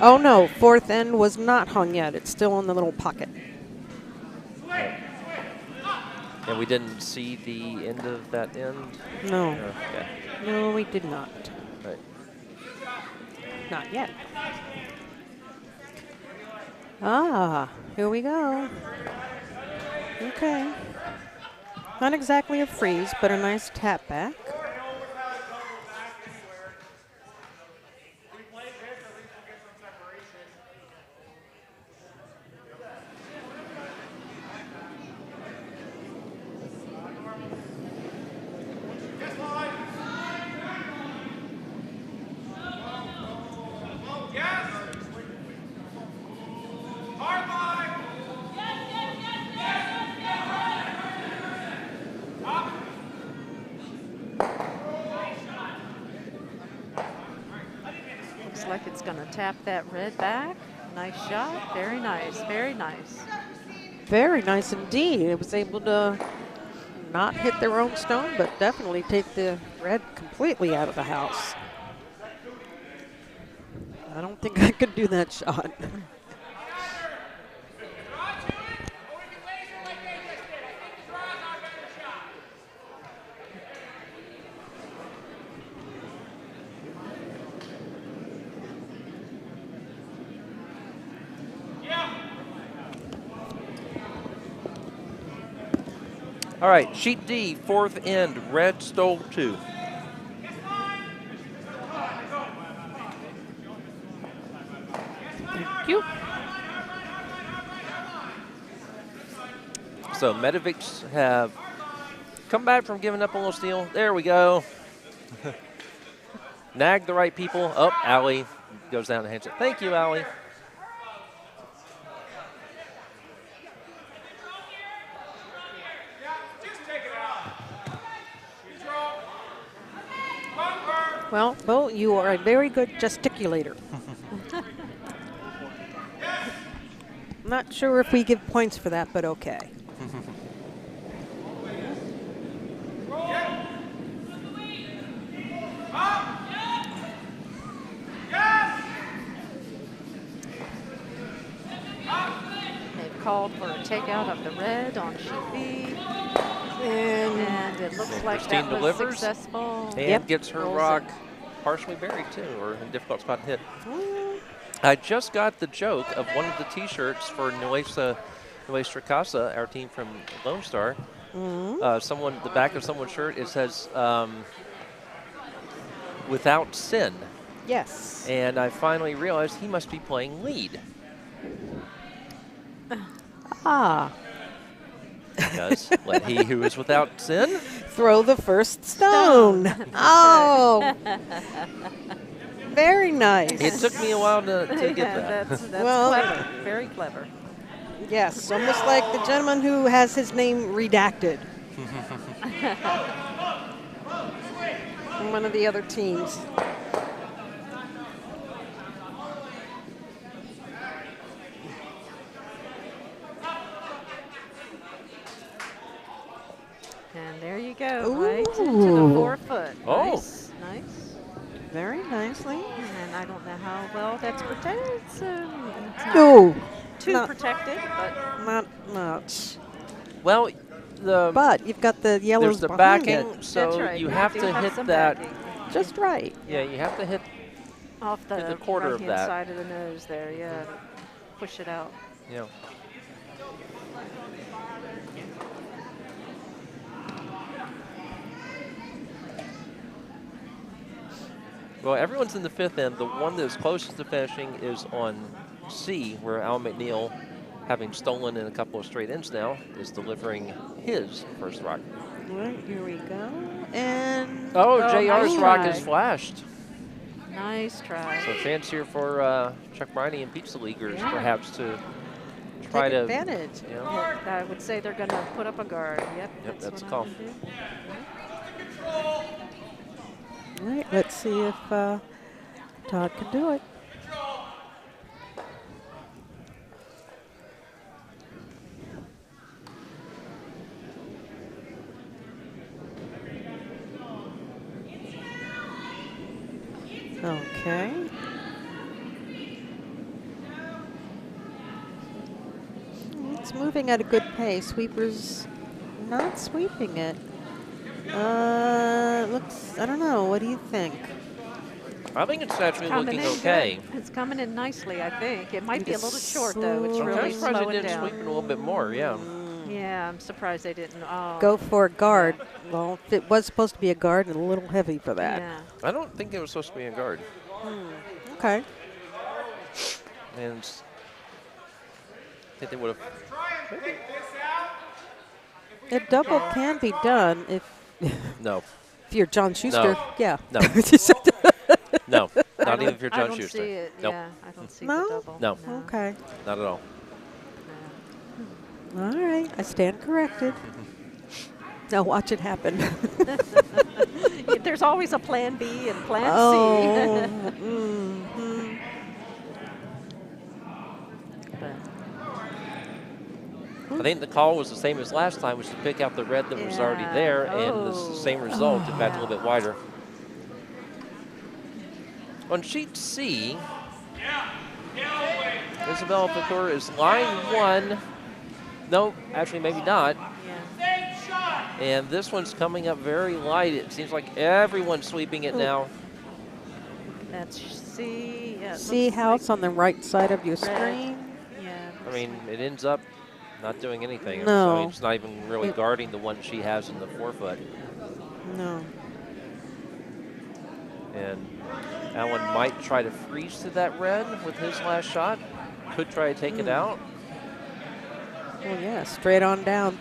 Oh no, 4th end was not hung yet. It's still in the little pocket. Right. And we didn't see the end of that end? No. Okay. No, we did not. Right. Not yet. Ah, here we go. Okay. Not exactly a freeze, but a nice tap back. Like it's going to tap that red back. Nice shot. Very nice. Very nice. Very nice indeed. It was able to not hit their own stone, but definitely take the red completely out of the house. I don't think I could do that shot. All right, sheet D, 4th end, red stole 2. Thank you. So Medovic's have come back from giving up a little steal. There we go. Nag the right people. Up, Allie goes down the handset. Thank you, Allie. Well, Bo, you are a very good gesticulator. Not sure if we give points for that, but okay. They've called for a takeout of the red on sheet B. And it looks like Christine that was delivers successful. and gets her Rolls rock it. partially buried too, or in a difficult spot to hit. I just got the joke of one of the T-shirts for Nuestra Casa, our team from Lone Star. The back of someone's shirt, it says, "Without sin." Yes. And I finally realized he must be playing lead. Ah. Because let he who is without sin Throw the first stone. Oh. Very nice. It took me a while to get that. That's Well- clever. Very clever. Yes, almost like the gentleman who has his name redacted. From one of the other teams. And there you go. Ooh. Right into the 4 foot. Oh. Nice. Nice. Very nicely. And I don't know how well that's protected. It's not No, too not- protected, but not much. Well, But you've got the yellows there's the behind backing, it. so that's right. you We have do to have hit some that. backing. Just right. Yeah, you have to hit. Off the, the quarter of right-hand that. side of the nose there, yeah. Push it out. Yeah. Well, everyone's in the 5th end. The one that's closest to finishing is on C, where Al MacNeill, having stolen in a couple of straight ends now, is delivering his first rock. Right, here we go. And Oh, Oh, JR's nice rock try. is flashed. Nice try. So chance here for Chuck Briney and Pizza Leaguers, Yeah. perhaps to try take to. advantage. You know, Yeah, I would say they're going to put up a guard. Yep, that's what a call. I would do. All right, let's see if Todd can do it. Okay. It's moving at a good pace. Sweeper's not sweeping it. Looks, I don't know. What do you think? I think it's actually Coming looking in okay. good. It's coming in nicely, I think. It might be a It's little short, though. It's slow. really I'm surprised it slowing didn't down. sweep it a little bit more, yeah. Yeah, I'm surprised they didn't. Oh, Go for a guard. Well, it was supposed to be a guard and a little heavy for that. yeah. I don't think it was supposed to be a guard. Okay. And I think they would have. A double can be done if No, you're John Schuster. No. Yeah. No. no, I not even don't- if you're I John don't Schuster. see it. Nope, Yeah, I don't see No? the double. No. Okay. not at all. All right. I stand corrected. Now watch it happen. There's always a plan B and plan oh. C. mhm. I think the call was the same as last time, was to pick out the red that was already Yeah. there, and it's the same result, in fact, a little bit wider. On sheet C, Isabella Vakkur is line 1. No, actually, maybe not. Yeah. And this one's coming up very light. It seems like everyone's sweeping it now. That's C. Yeah, it See looks how like it's on the right side of your red. screen? Yeah. I mean, it ends up not doing anything. No. So it's not even really It- guarding the one she has in the 4-foot. No. And Allen might try to freeze to that red with his last shot. Could try to take it out. Well, yeah, straight on down.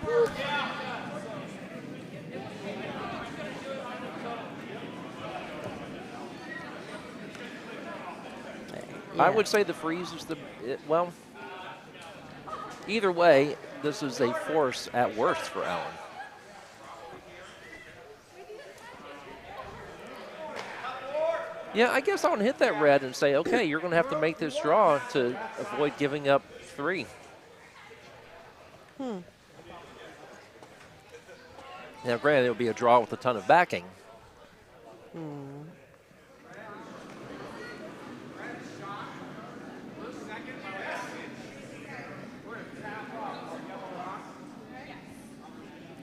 I would say the freeze is well, either way, this is a force at worst for Allen. Yeah, I guess I'll hit that red and say, okay, you're going to have to make this draw to avoid giving up 3. Now, granted, it'll be a draw with a ton of backing.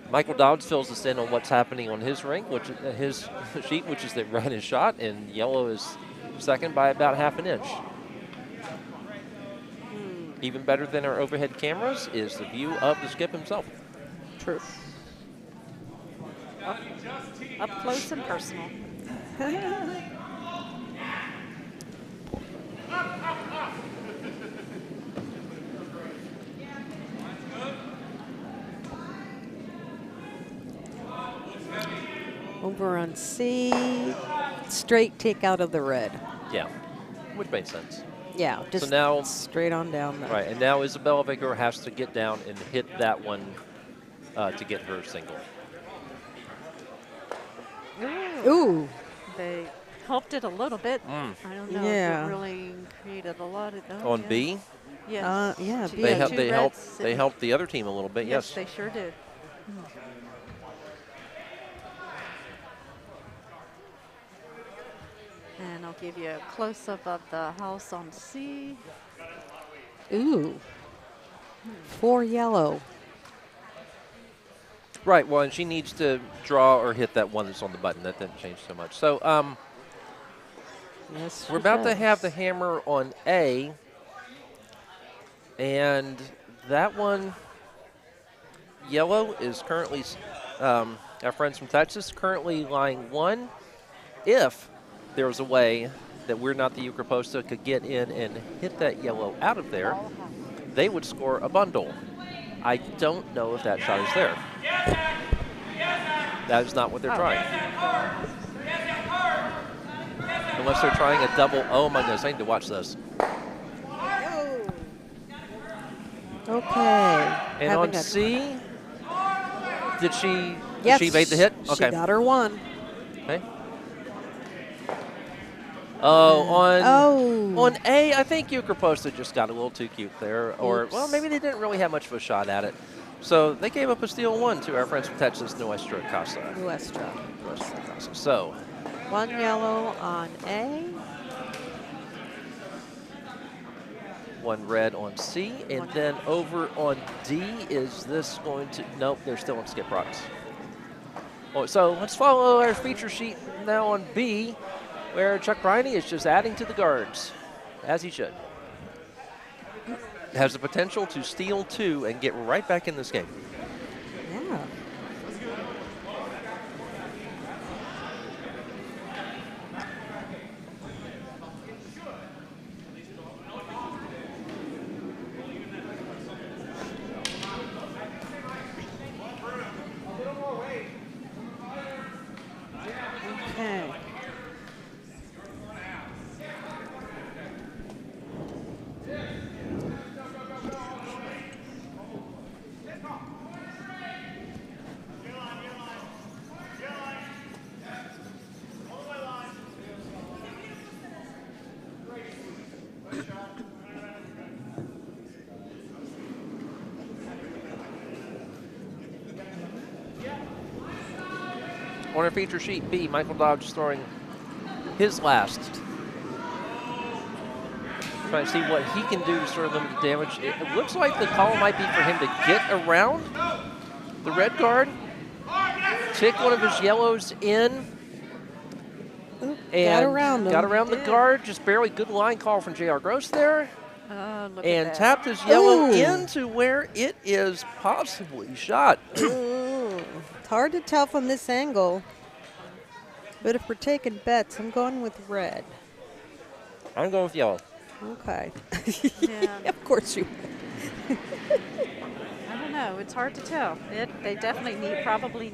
Michael Dobbs fills us in on what's happening on his rink, which his sheet, which is that red is shot and yellow is second by about half an inch. Even better than our overhead cameras is the view of the skip himself. True. Up close and personal. Over on C, straight take out of the red. Yeah, which makes sense. Yeah, just now, straight on down there. Right, and now Isabella Vakkur has to get down and hit that one to get her single. Ooh. They helped it a little bit. I don't know Yeah. if it really created a lot of those. On B, Yes. Yeah, Two- B. they two helped. reds They and- helped the other team a little bit. Yes, Yes. they sure did. And I'll give you a close-up of the house on C. Ooh. 4 yellow. Right. Well, and she needs to draw or hit that one that's on the button. That didn't change so much. So Yes, we're she about to does. have the hammer on A, and that one, yellow, is currently, our friends from Texas, currently lying 1. If there was a way that we're not the Ukraposta could get in and hit that yellow out of there, they would score a bundle. I don't know if that shot is there. That is not what they're trying. Unless they're trying a double. Oh my goodness, I need to watch this. Okay. And Having on a- C, did she? Yes, She made the hit. Okay. She got her 1. Okay. Oh, on A, I think Ukraposta just got a little too cute there, or Oops. well, maybe they didn't really have much of a shot at it. So they gave up a steal 1 to our friends from Texas, Nuestra Casa. Nuestra. So 1 yellow on A. 1 red on C, and then over on D, is this going to? Nope, they're still on skip rocks. Oh, so let's follow our feature sheet now on B, where Chuck Briney is just adding to the guards, as he should. Has the potential to steal 2 and get right back in this game. Yeah. Okay. On our feature sheet B, Michael Dobbs throwing his last. Trying to see what he can do to sort of limit the damage. It looks like the call might be for him to get around the red guard, tick one of his yellows in, and around him. got around the guard. Just barely good line call from J.R. Gross there. Look And at that. tapped his yellow Ooh. into where it is possibly shot. Ooh. It's hard to tell from this angle. But if we're taking bets, I'm going with red. I'm going with yellow. Okay. Yeah. Of course you would. I don't know. It's hard to tell. They definitely need, probably,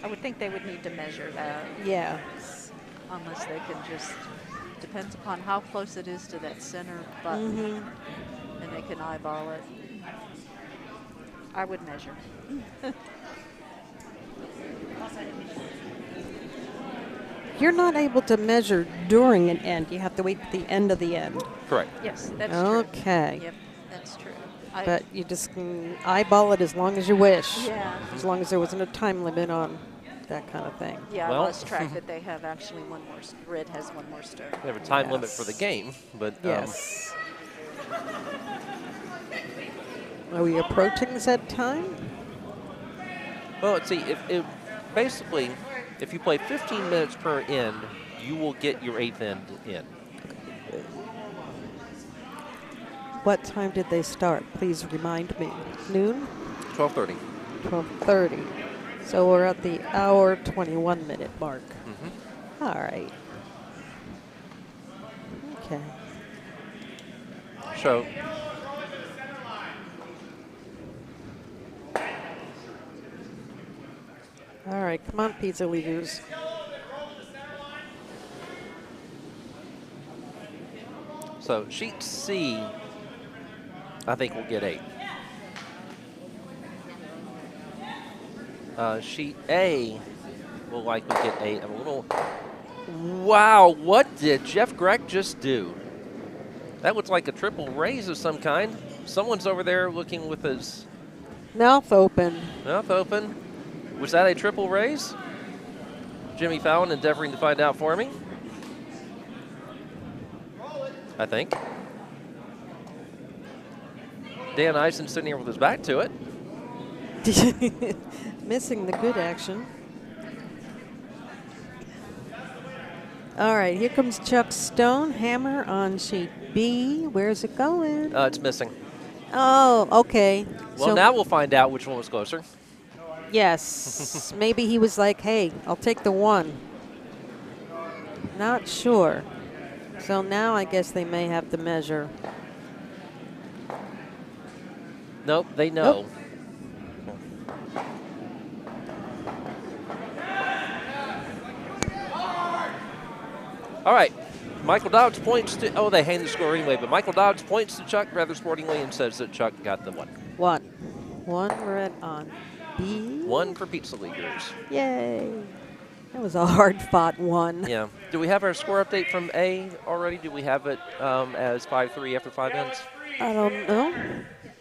I would think they would need to measure that. Yeah. Unless they can just, depends upon how close it is to that center button. And they can eyeball it. I would measure. You're not able to measure during an end. You have to wait to the end of the end. Correct. Yes, that's Okay. true. Yep, that's true. But you just can eyeball it as long as you wish. Yeah. As long as there wasn't a time limit on that kind of thing. Yeah, Well- I lost track that they have actually one more, red has one more stir. We have a time limit for the game, but Yes. Are we approaching that time? well, let's see. If basically, if you play 15 minutes per end, you will get your 8th end in. what time did they start? Please remind me. Noon? 12:30. 12:30. So we're at the hour 21-minute mark. Mm-hmm. All right. Okay. So all right, come on, pizza leaders. So sheet C, I think we'll get 8. Sheet A will likely get 8. I'm a little. Wow, what did Jeff Grech just do? That looks like a triple raise of some kind. Someone's over there looking with his Mouth open. mouth open. Was that a triple raise? Jimmy Fallon endeavoring to find out for me. I think. Dan Eisen sitting here with his back to it. Missing the good action. All right, here comes Chuck Stone. Hammer on sheet B. Where's it going? It's missing. Oh, okay. Well, now we'll find out which one was closer. Yes. Maybe he was like, hey, I'll take the 1. Not sure. So now I guess they may have to measure. Nope, they know. Nope. All right. Michael Dobbs points to, oh, they hand the score anyway, but Michael Dobbs points to Chuck rather sportingly and says that Chuck got the 1. 1. 1 red on B. 1 for Pizza Leaguers. Yay. That was a hard-fought 1. Yeah. Do we have our score update from A already? Do we have it as 5-3 after 5 ends? I don't know.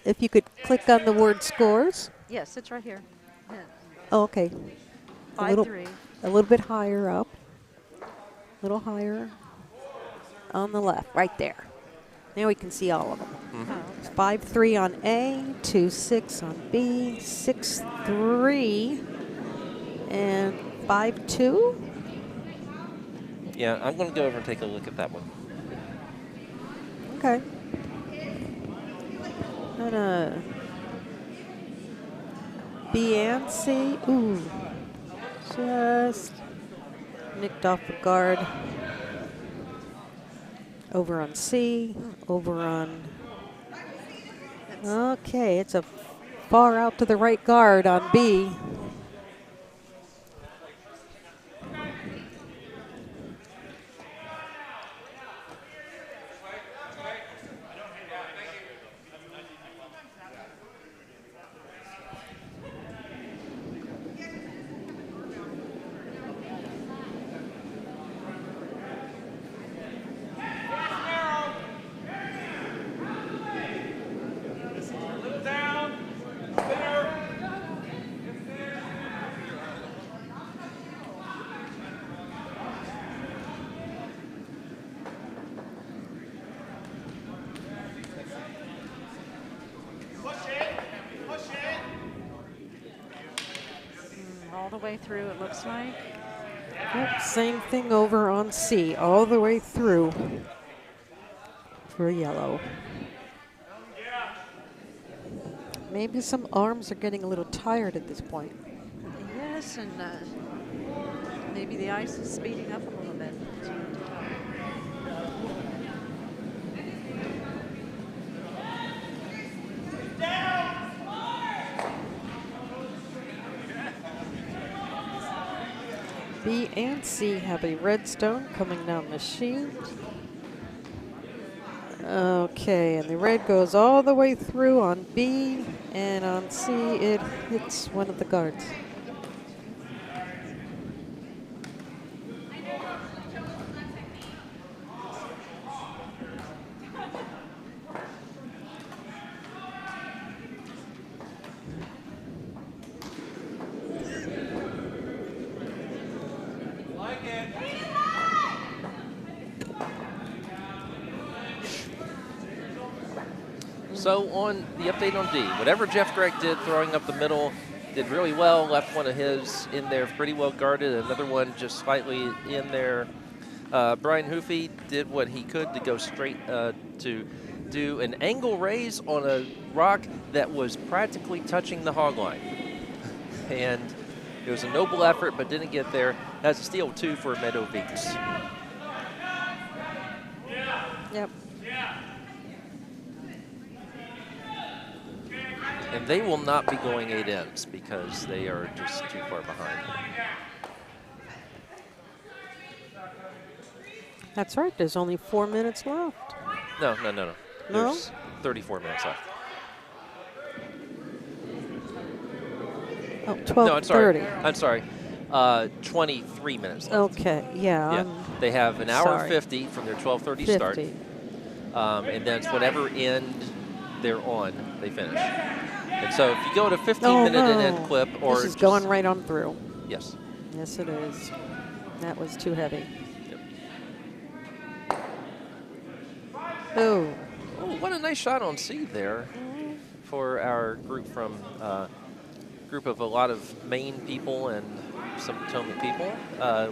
If you could click on the word scores. Yes, it's right here. Yeah. Oh, okay. 5-3. A little bit higher up. A little higher on the left, right there. Now we can see all of them. Mm-hmm. 5-3 on A, 2-6 on B, 6-3, and 5-2. Yeah, I'm going to go over and take a look at that one. Okay. And B and C. Ooh. Just nicked off the guard. Over on C, over on. Okay, it's a far out to the right guard on B. All the way through, it looks like. Yep, same thing over on C, all the way through for yellow. Maybe some arms are getting a little tired at this point. Yes, and maybe the ice is speeding up a little bit. B and C have a red stone coming down the sheet. Okay, and the red goes all the way through on B, and on C it hits one of the guards. So on the update on D, whatever Jeff Grech did throwing up the middle, did really well, left one of his in there pretty well guarded, another one just slightly in there. Brian Hoofy did what he could to go straight to do an angle raise on a rock that was practically touching the hog line. And it was a noble effort, but didn't get there. That's a steal 2 for Meadow Beats. Yep. And they will not be going 8 ends because they are just too far behind. That's right. There's only 4 minutes left. No. No? There's 34 minutes left. Oh, 12:30. No, I'm sorry. 23 minutes left. Okay, yeah. They have an hour sorry. 50 from their 12:30 start. And then it's whatever end they're on, they finish. And so if you go to 15-minute and end clip, or this is going right on through. Yes. Yes, it is. That was too heavy. Yep. Oh. Oh, what a nice shot on C there for our group from group of a lot of Maine people and some Potomac people.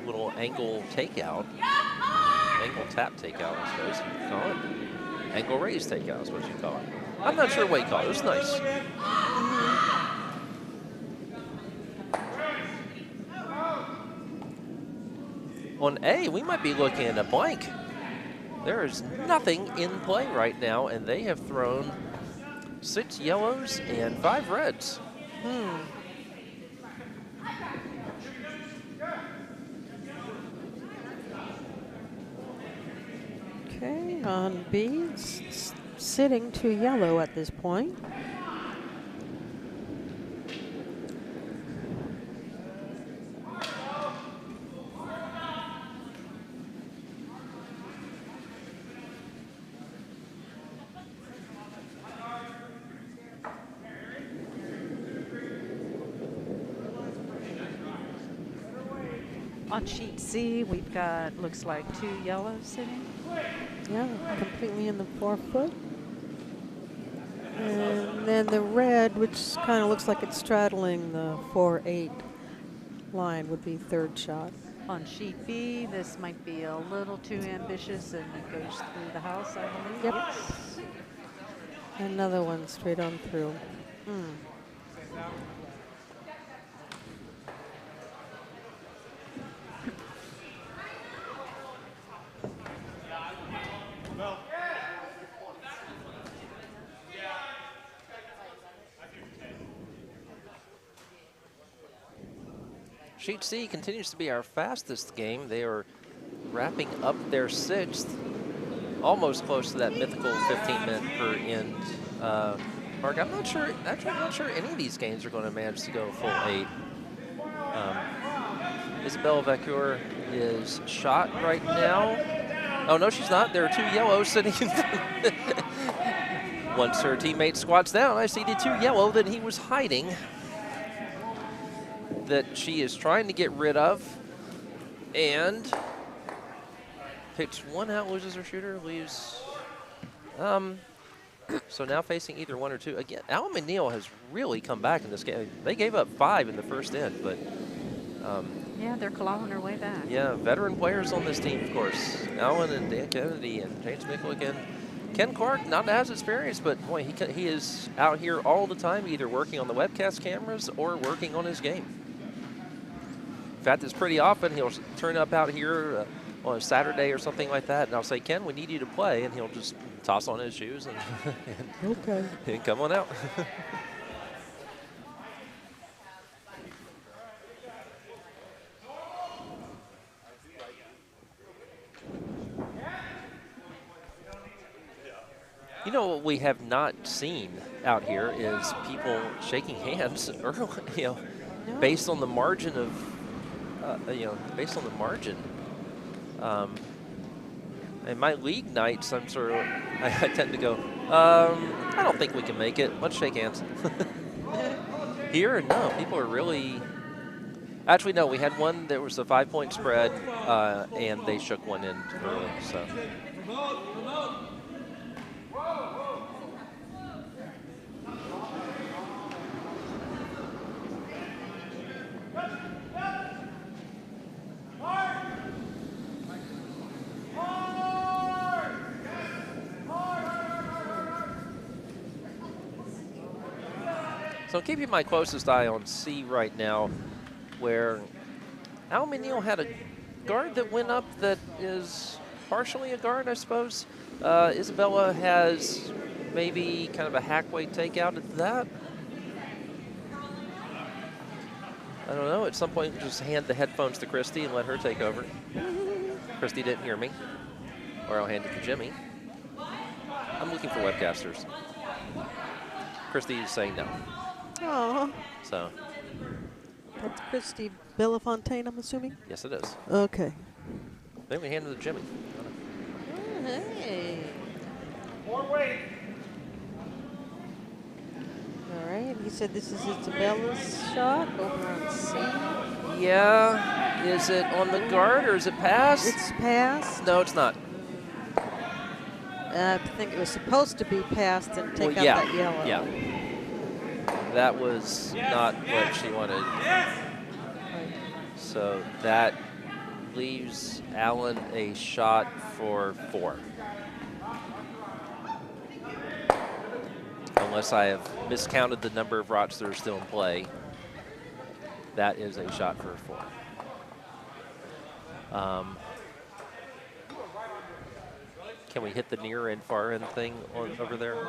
Little angle takeout, angle tap takeout, I suppose you call it. Angle raise takeout is what you call it. I'm not sure what you call it. It was nice. On A, we might be looking at a blank. There is nothing in play right now, and they have thrown 6 yellows and 5 reds. Okay, on B, it's sitting 2 yellow at this point. On sheet C, we've got, looks like 2 yellows sitting. Yeah, completely in the 4-foot. And then the red, which kind of looks like it's straddling the 4-8 line, would be 3rd shot. On sheet B, this might be a little too ambitious, and it goes through the house, I believe. Yep. Yes. Another one straight on through. Sheet C continues to be our fastest game. They are wrapping up their 6th, almost close to that mythical 15-minute per end mark. I'm not sure. Actually, I'm not sure any of these games are going to manage to go full 8. Isabella Vakkur is shot right now. Oh no, she's not. There are 2 yellows sitting. Once her teammate squats down, I see the 2 yellow that he was hiding, that she is trying to get rid of, and picks 1 out, loses her shooter, leaves. So now facing either 1 or 2. Again, MacNeill has really come back in this game. They gave up 5 in the first end, but Yeah, they're clawing their way back. yeah, veteran players on this team, of course. Alan and Dan Kennedy and James Mikulec and Ken Clark, not as experienced, but boy, he is out here all the time, either working on the webcast cameras or working on his game. In fact, it's pretty often he'll turn up out here on a Saturday or something like that, and I'll say, Ken, we need you to play, and he'll just toss on his shoes and, Okay. and come on out. You know what we have not seen out here is people shaking hands early, No. based on the margin of, based on the margin. And my league nights, I tend to go, I don't think we can make it. Let's shake hands. Here, no, people are really. Actually, no, we had one. There was a 5-point spread, and they shook one in early. So. So I'm keeping my closest eye on C right now, where MacNeill had a guard that went up that is partially a guard, I suppose. Isabella has maybe kind of a halfway takeout at that. I don't know. At some point, just hand the headphones to Christy and let her take over. Christy didn't hear me, or I'll hand it to Jimmy. I'm looking for webcasters. Christy is saying no. Oh. So. That's Christy Bellafontaine, I'm assuming? Yes, it is. Okay. Then we hand it to Jimmy. Hey. More weight. All right. You said this is Isabella's shot over on C. Yeah. Is it on the guard or is it passed? It's passed. No, it's not. I think it was supposed to be passed and take out yeah. that yellow. Yeah. That was not what she wanted. Right. So that leaves Alan a shot for 4. Unless I have miscounted the number of rots that are still in play. That is a shot for 4. Can we hit the near and far end thing over there?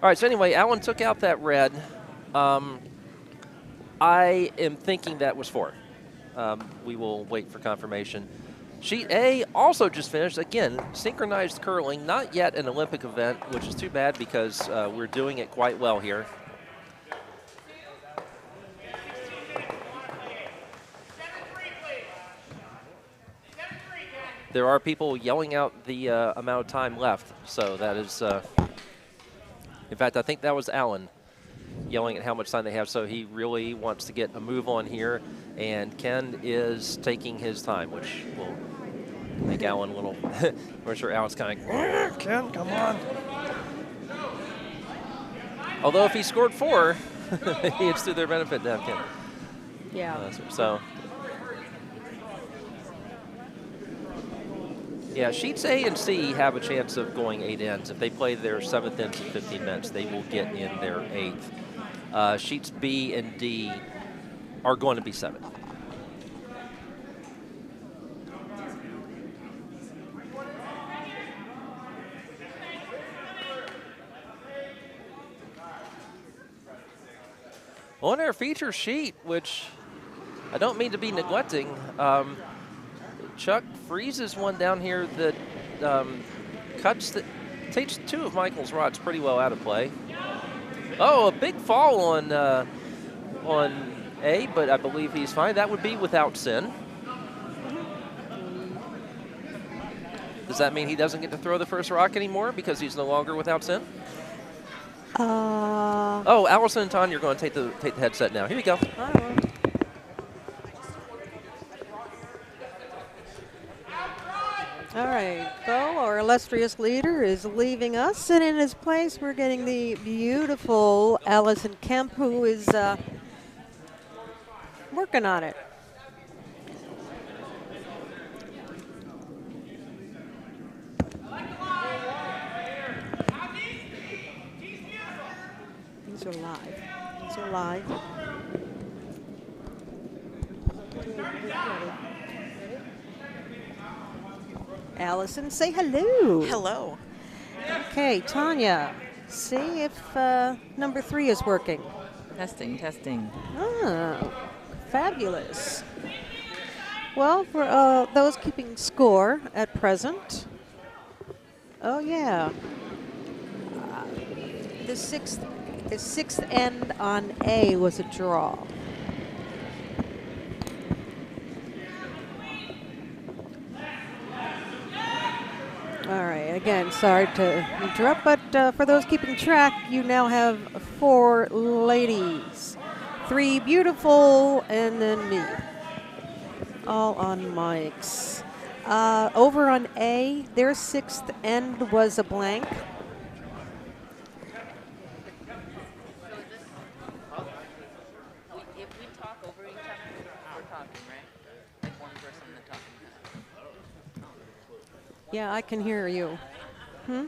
All right, so anyway, Alan took out that red. I am thinking that was 4. We will wait for confirmation. Sheet A also just finished. Again, synchronized curling, not yet an Olympic event, which is too bad because we're doing it quite well here. There are people yelling out the amount of time left, so that is... in fact, I think that was Alan yelling at how much time they have, so he really wants to get a move on here, and Ken is taking his time, which will make Alan a little... I'm sure Alan's kind of Ken, come on. Although if he scored 4, it's to their benefit to have Ken. Yeah. So... yeah, sheets A and C have a chance of going 8 ends. If they play their 7th ends in 15 minutes, they will get in their 8th. Sheets B and D are going to be 7. On our feature sheet, which I don't mean to be neglecting, Chuck freezes one down here that takes 2 of Michael's rods pretty well out of play. Oh, a big fall on A, but I believe he's fine. That would be without sin. Does that mean he doesn't get to throw the first rock anymore because he's no longer without sin? Oh, Allison and Tanya are going to take the headset now. Here we go. All right, Bo, our illustrious leader, is leaving us, and in his place we're getting the beautiful Allison Kemp, who is working on it. These are live. These are live. Allison, say hello. Hello. Okay, Tanya, see if number 3 is working. Testing, testing. Oh, fabulous. Well, for those keeping score at present, oh yeah, the sixth end on A was a draw. All right, again, sorry to interrupt, but for those keeping track, you now have 4 ladies, 3 beautiful, and then me, all on mics. Over on A, their 6th end was a blank. If we talk over each other, we're talking, right? Like one person and talking. Yeah, I can hear you. Hmm?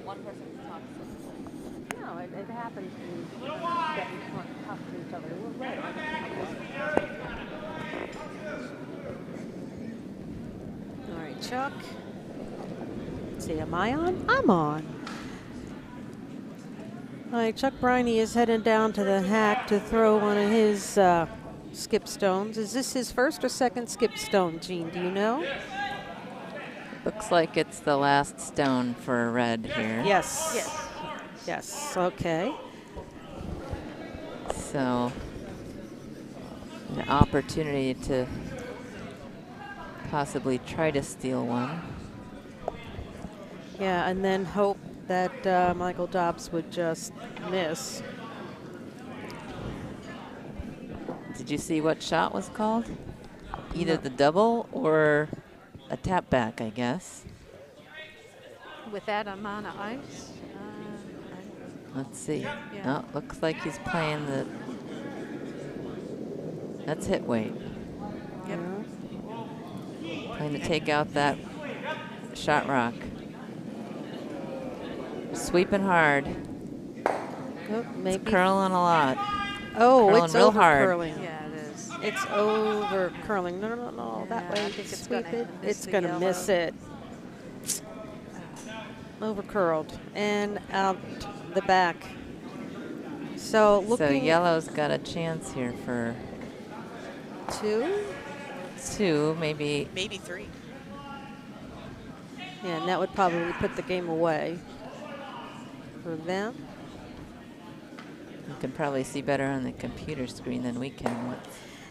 One person talks. No, it happens that we talk to each other. We're right. All right, Chuck. Let's see, am I on? I'm on. All right, Chuck Briney is heading down to the hack to throw one of his skip stones. Is this his first or second skip stone, Jean? Do you know? Looks like it's the last stone for red here. Yes. Yes. Yes, okay. So, an opportunity to possibly try to steal one. Yeah, and then hope that Michael Dobbs would just miss. Did you see what shot was called? Either the double or a tap back, I guess. With that amount of ice, Let's see. Yeah. Oh, looks like he's playing the. That's hit weight. yep. Trying to take out that shot rock. Sweeping hard. Oh, maybe. Curling a lot. Oh, curling it's real over hard. curling. Yeah, it is. It's over curling. No, no, no, that Yeah, way. I you think can it's sweep gonna it. miss It's the going to miss yellow. it. Over curled and out the back. So looking So yellow's got a chance here for 2. 2, maybe. Maybe 3. Yeah, and that would probably put the game away for them. You can probably see better on the computer screen than we can.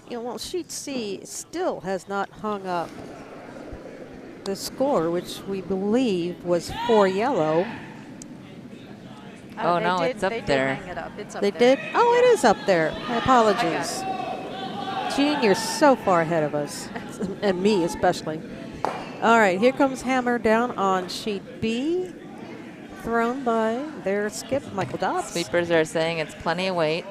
You know, well, sheet C still has not hung up the score, which we believe was 4 yellow. Oh, no, it's up they there. Did hang it up. It's up They there. did? Oh, it is up there. My apologies. Jean, you're so far ahead of us, and me especially. All right, here comes Hammer down on sheet B, thrown by their skip, Michael Dobbs. Sweepers are saying it's plenty of weight.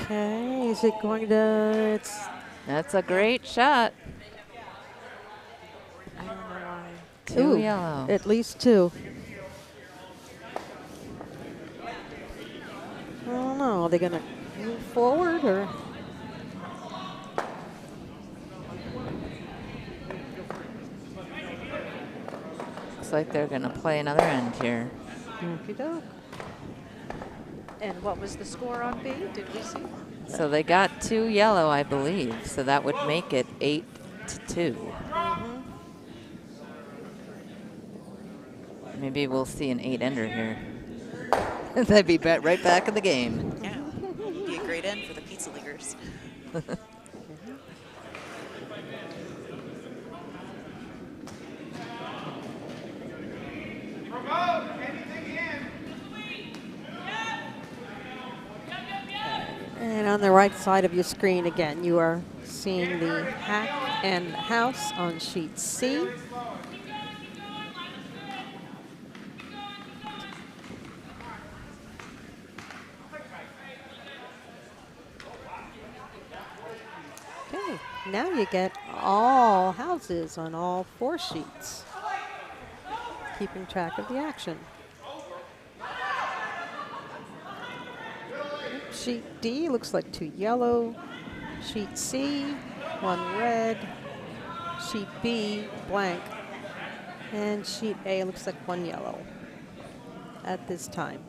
Okay, is it going to? That's a great shot. I don't know why. 2 Ooh, yellow. At least 2. I don't know. Are they going to move forward or? Looks like they're going to play another end here. Okey-doke. And what was the score on B? Did we see? So they got 2 yellow, I believe. So that would make it 8-2. Maybe we'll see an 8-ender here. They'd be right back in the game. Yeah. Be a great end for the pizza leaguers. And on the right side of your screen again, you are seeing the hack and house on sheet C. Okay, now you get all houses on all 4 sheets, keeping track of the action. Sheet D looks like 2 yellow. Sheet C, 1 red. Sheet B, blank. And sheet A looks like 1 yellow at this time.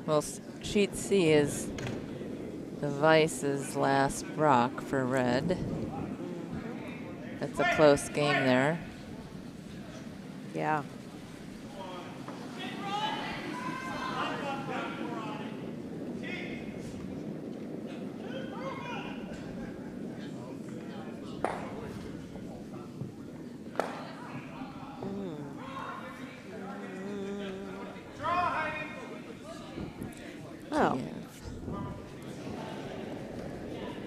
Well, sheet C is the Vice's last rock for red. That's a close game there. Yeah. Oh. Kiev.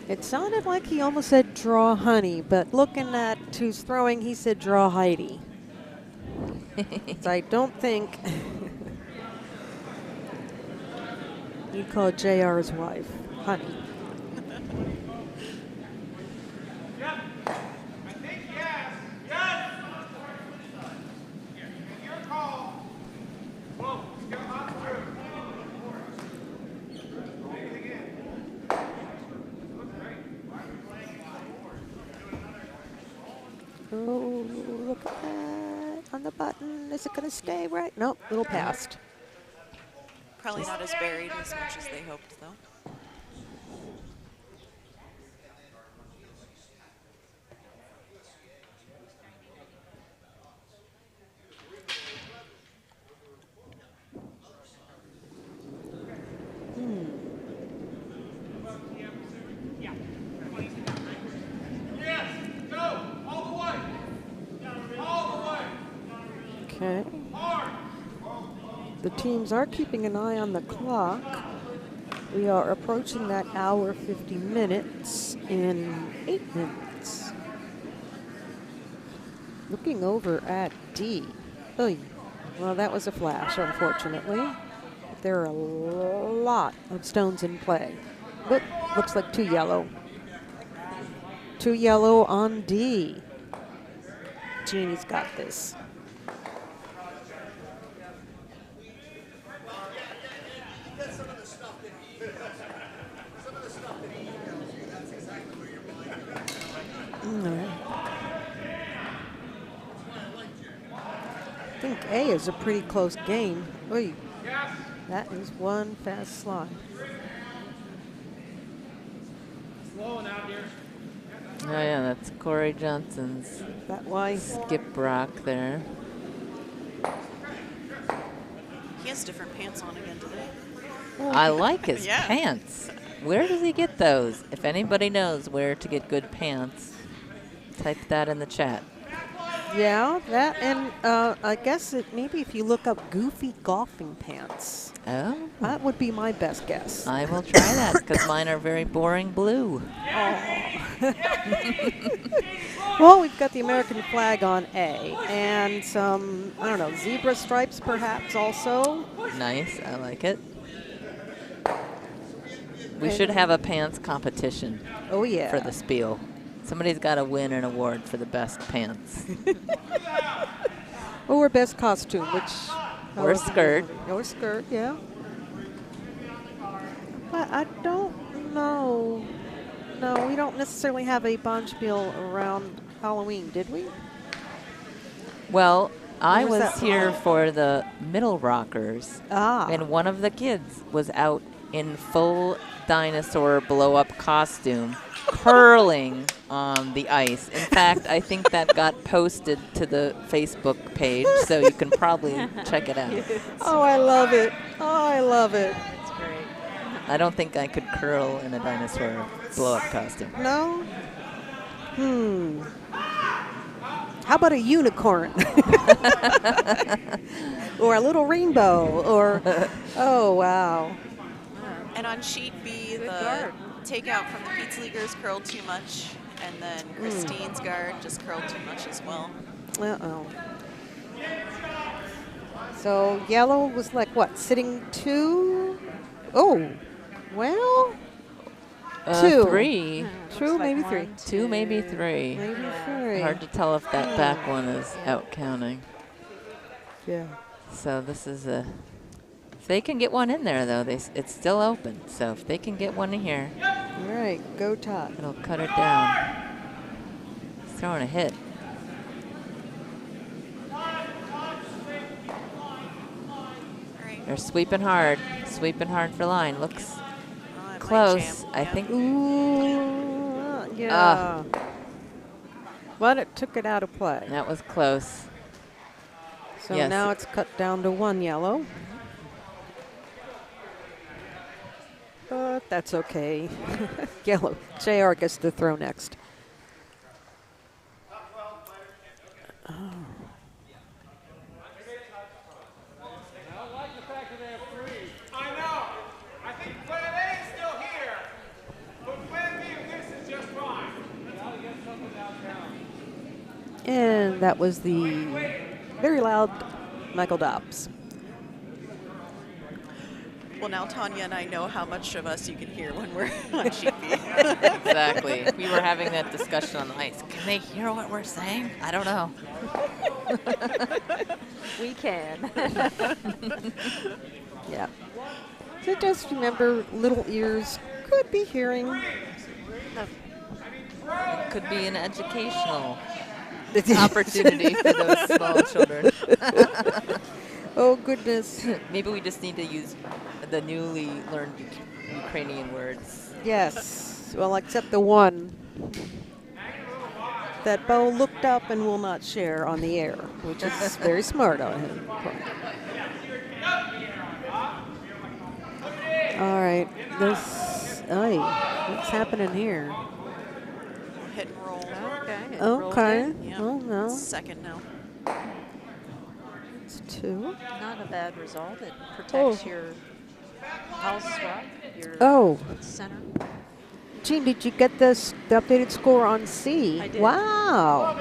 It sounded like he almost said draw honey, but looking at who's throwing, he said draw Heidi. So I don't think he'd call JR's wife honey. Yep. I think yes. Yes. Your call. Whoa. Get on through. Anything in. Looks great. Oh, look at that on the button. Is it going to stay right? Nope, little past. Probably not as buried as much as they hoped, though. Yes. Go. All the way. All the way. Okay. Hard. The teams are keeping an eye on the clock. We are approaching that hour 50 minutes in 8 minutes. Looking over at D. Oy. Well, that was a flash, unfortunately. There are a lot of stones in play. But looks like 2 yellow. 2 yellow on D. Jeannie's got this. I think A is a pretty close game. Oy. That is one fast slide. Slow now, dear. Oh yeah, that's Corey Johnson's That why? skip rock there. He has different pants on again today. I like his Yeah. pants. Where does he get those? If anybody knows where to get good pants, type that in the chat. Yeah, that and I guess maybe if you look up goofy golfing pants, Oh, that would be my best guess. I will try that because mine are very boring blue. Well, we've got the American flag on A and some, I don't know, zebra stripes perhaps also. Nice, I like it. We should have a pants competition Oh yeah. for the spiel. Somebody's got to win an award for the best pants. Or best costume, which. Or skirt. Or skirt, yeah. But I don't know. No, we don't necessarily have a bonspiel around Halloween, did we? Well, I was was that here for? for the Middle Rockers, Ah. and one of the kids was out in full dinosaur blow-up costume, curling on the ice. In fact, I think that got posted to the Facebook page, so you can probably check it out. Oh, I love it. Oh, I love it. That's great. I don't think I could curl in a dinosaur blow-up costume. No? How about a unicorn? Or a little rainbow? Or, oh, wow. And on sheet B, the guard. takeout from the Pizza Leaguers curled too much, and then Christine's guard just curled too much as well. Uh-oh. So yellow was like what, sitting 2? Oh, well, 2. 3. True, maybe 3. 2, maybe 3. Maybe 3. Hard to tell if that back one is out counting. Yeah. So this is a... If they can get one in there, though, it's still open. So if they can get one in here, All right, go Todd. it'll cut it down. He's throwing a hit. All right. They're sweeping hard for line. Looks Oh, it might close. jam. I Yep. think. Ooh, yeah. But it took it out of play. That was close. So Yes. now it's cut down to 1 yellow. But that's okay. Yellow. JR gets to throw next. Oh. I like the fact that they have 3. I know. I And that was the very loud Michael Dobbs. Well, now Tanya and I know how much of us you can hear when we're on sheet B. Exactly. We were having that discussion on the ice. Can they hear what we're saying? I don't know. We can. Yeah. So just remember, little ears could be hearing. It could be an educational opportunity for those small children. Oh, goodness. Maybe we just need to use the newly learned Ukrainian words. Yes. Well, except the one that Bo looked up and will not share on the air, which is very smart on him. All right. What's happening here? Hit and roll. Okay. Okay. Yeah. Oh, no. Second now. It's 2. Not a bad result. It protects your house swap, your Oh. center. Gene, did you get the updated score on C? I did. Wow.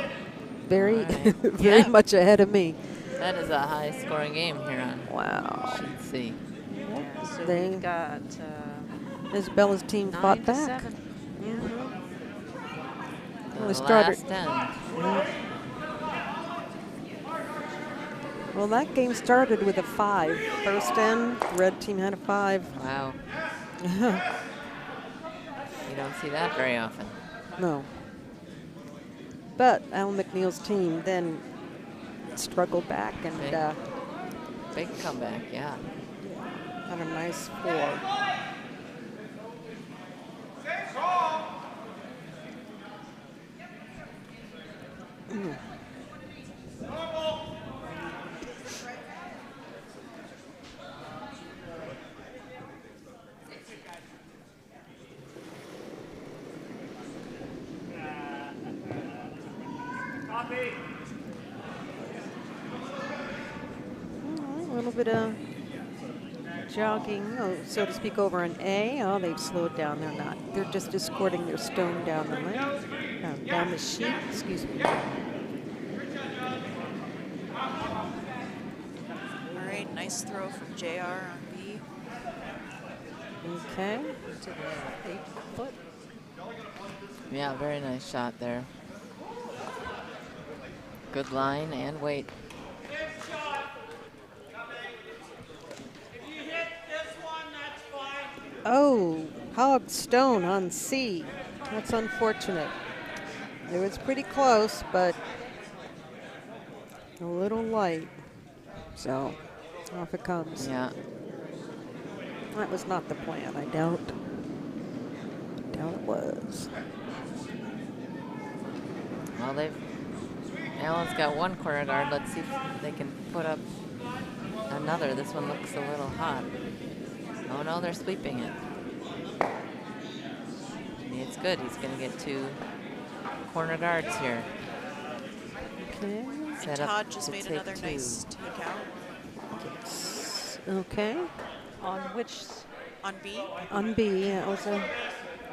Very, Right. very Yeah. much ahead of me. That is a high-scoring game here on Wow. sheet C. Yeah, so They- we've got Isabella's team 9 fought to back. 7. Well, The they started. last end. Well, that game started with a 5. First end, red team had a 5. Wow. You don't see that very often. No. But Al MacNeill's team then struggled back and Okay. Big comeback, yeah. had a nice 4. A little bit of jogging, so to speak, over an A. Oh, they've slowed down. They're not. They're just escorting their stone down the lane, down the sheet. Excuse me. All right, nice throw from JR on B. Okay. To the 8 foot. Yeah, very nice shot there. Good line and weight. Oh, hog stone on C. That's unfortunate. It was pretty close, but a little light. So off it comes. Yeah. That was not the plan, I doubt. Doubt it was. Well, Alan's got one corner guard. Let's see if they can put up another. This one looks a little hot. Oh no, they're sweeping it. It's good. He's going to get 2 corner guards here. Okay. Set Todd up just to made take another 2. nice takeout Okay. On which? on B. On B, yeah, it was a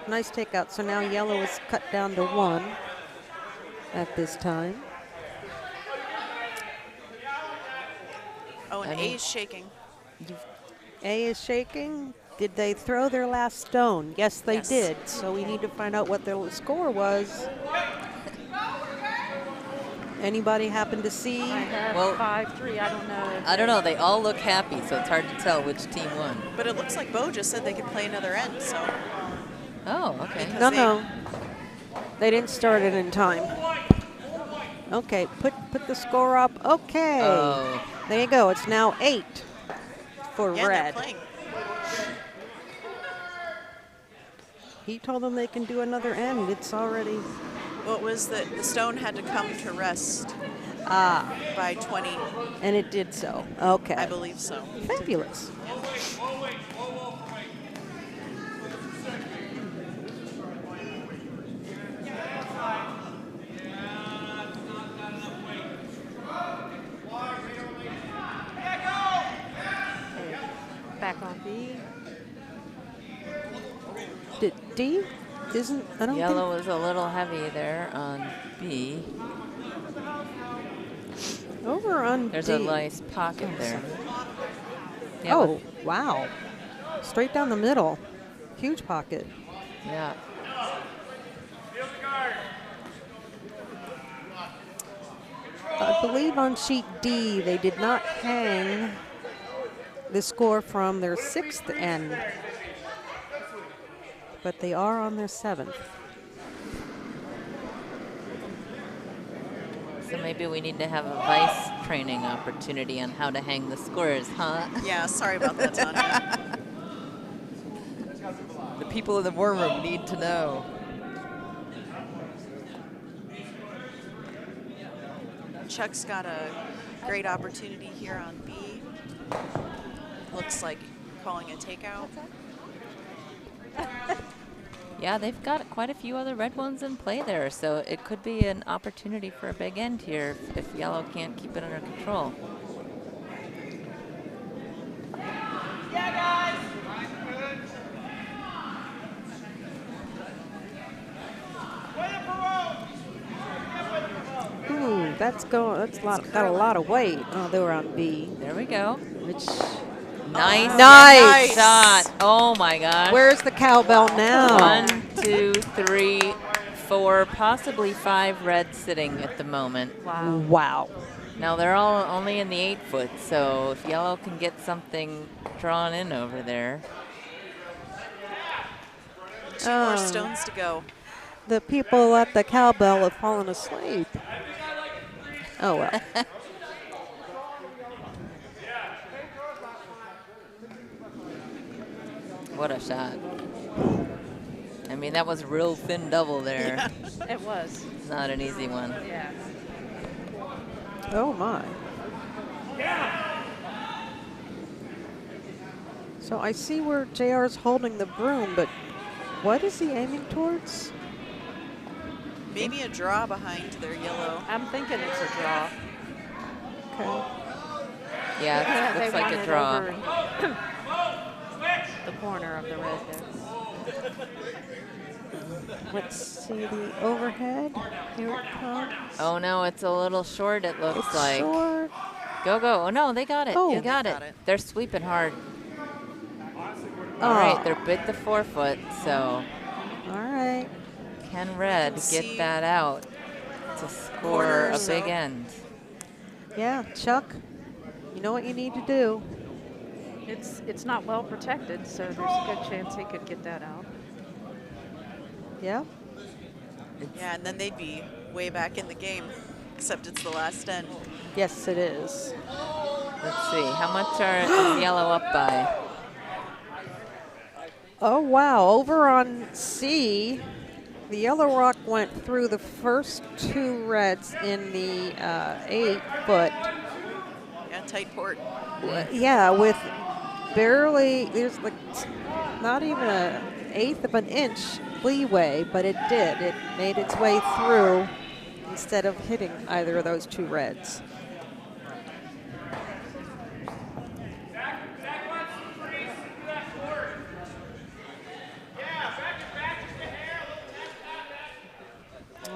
nice takeout. So now yellow is cut down to 1 at this time. Oh, and I A mean- is shaking. A is shaking. Did they throw their last stone? Yes, they Yes. did. So we need to find out what their score was. Anybody happen to see? I have Well- 5-3. I don't know. If I don't know. They all look happy, so it's hard to tell which team won. But it looks like Bo just said they could play another end, so Oh, okay. Because No, they- no. They didn't start it in time. Okay, put the score up. Okay. Oh. There you go. It's now 8 for yeah, red. they're playing. He told them they can do another end. It's already. Well, it was that the stone had to come to rest by 20, And it did so. Okay. I believe so. Fabulous. back on B. D isn't. I don't Yellow was a little heavy there on B. Over on There's D. a nice pocket there. Yeah, Oh, wow. Straight down the middle. Huge pocket. Yeah. I believe on sheet D, they did not hang the score from their 6th end, but they are on their 7th. So maybe we need to have a vice training opportunity on how to hang the scores, huh? Yeah, sorry about that, Tanya. The people in the war room need to know. Chuck's got a great opportunity here on B. Looks like calling a takeout. Yeah, they've got quite a few other red ones in play there, so it could be an opportunity for a big end here if yellow can't keep it under control. Yeah, guys. Ooh, that's got a lot of weight. Oh, they were on B. There we go. Which, Nice. Nice. Shot. Oh my gosh. where's the cowbell now? 1, 2, 3, 4, possibly 5 reds sitting at the moment. Wow. Wow. Now they're all only in the 8 foot, so if yellow can get something drawn in over there. 2 more stones to go. The people at the cowbell have fallen asleep. Oh, well. What a shot. I mean, that was real thin double there. It was. Not an easy one. Yeah. Oh, my. So I see where JR is holding the broom, but what is he aiming towards? Maybe a draw behind their yellow. I'm thinking it's a draw. Okay. Yeah, it They looks like want a it draw. over the corner of the red there. Let's see the overhead. Here it comes. Oh no, it's a little short, it looks It's like. short. Go, go. Oh no, they got it. Oh. They Yeah, got they it. got it. They're sweeping hard. Oh. All right, they're bit the 4 foot, so All right. can red get see that out to score corner or a so. big end? Yeah, Chuck, you know what you need to do. It's not well protected, so there's a good chance he could get that out. Yeah. Yeah, and then they'd be way back in the game, except it's the last end. Yes, it is. Let's see, how much is yellow up by? Oh, wow. Over on C, the yellow rock went through the first 2 reds in the 8 foot. Yeah, tight port. Yeah, with barely, there's like not even an 1/8 of an inch leeway, but it did. It made its way through instead of hitting either of those 2 reds.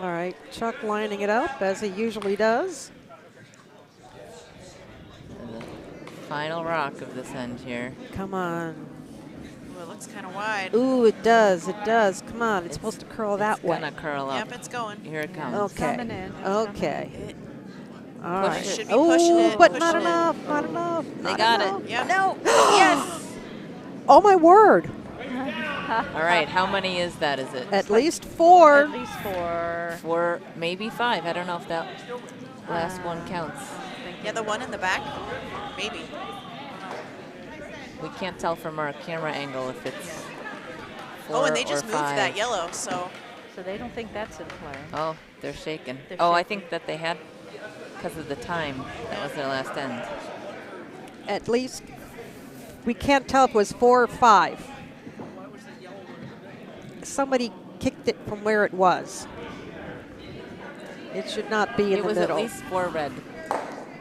All right, Chuck lining it up as he usually does. The final rock of this end here. Come on. Ooh, it looks kind of wide. Ooh, it does. It does. Come on. It's supposed to curl that way. Gonna curl up. Yep, it's going. Here it comes. Okay. Coming in. Okay. It, All Push right. it. Should be pushing Ooh, it, but pushing not it. enough. Not enough. They not got enough. it. yeah. No. Yes. Oh my word! All right, how many is that? Is it At least 4. At least 4. 4, maybe 5? I don't know if that last one counts. Yeah, the one in the back, maybe. We can't tell from our camera angle if it's 4 Oh, and they or just moved 5. that yellow, so So they don't think that's in play. Oh, they're shaking. They're Oh, I shaking. think that they had, because of the time, that was their last end. At least we can't tell if it was 4 or 5. Somebody kicked it from where it was. It should not be in It the was middle. at least 4 red.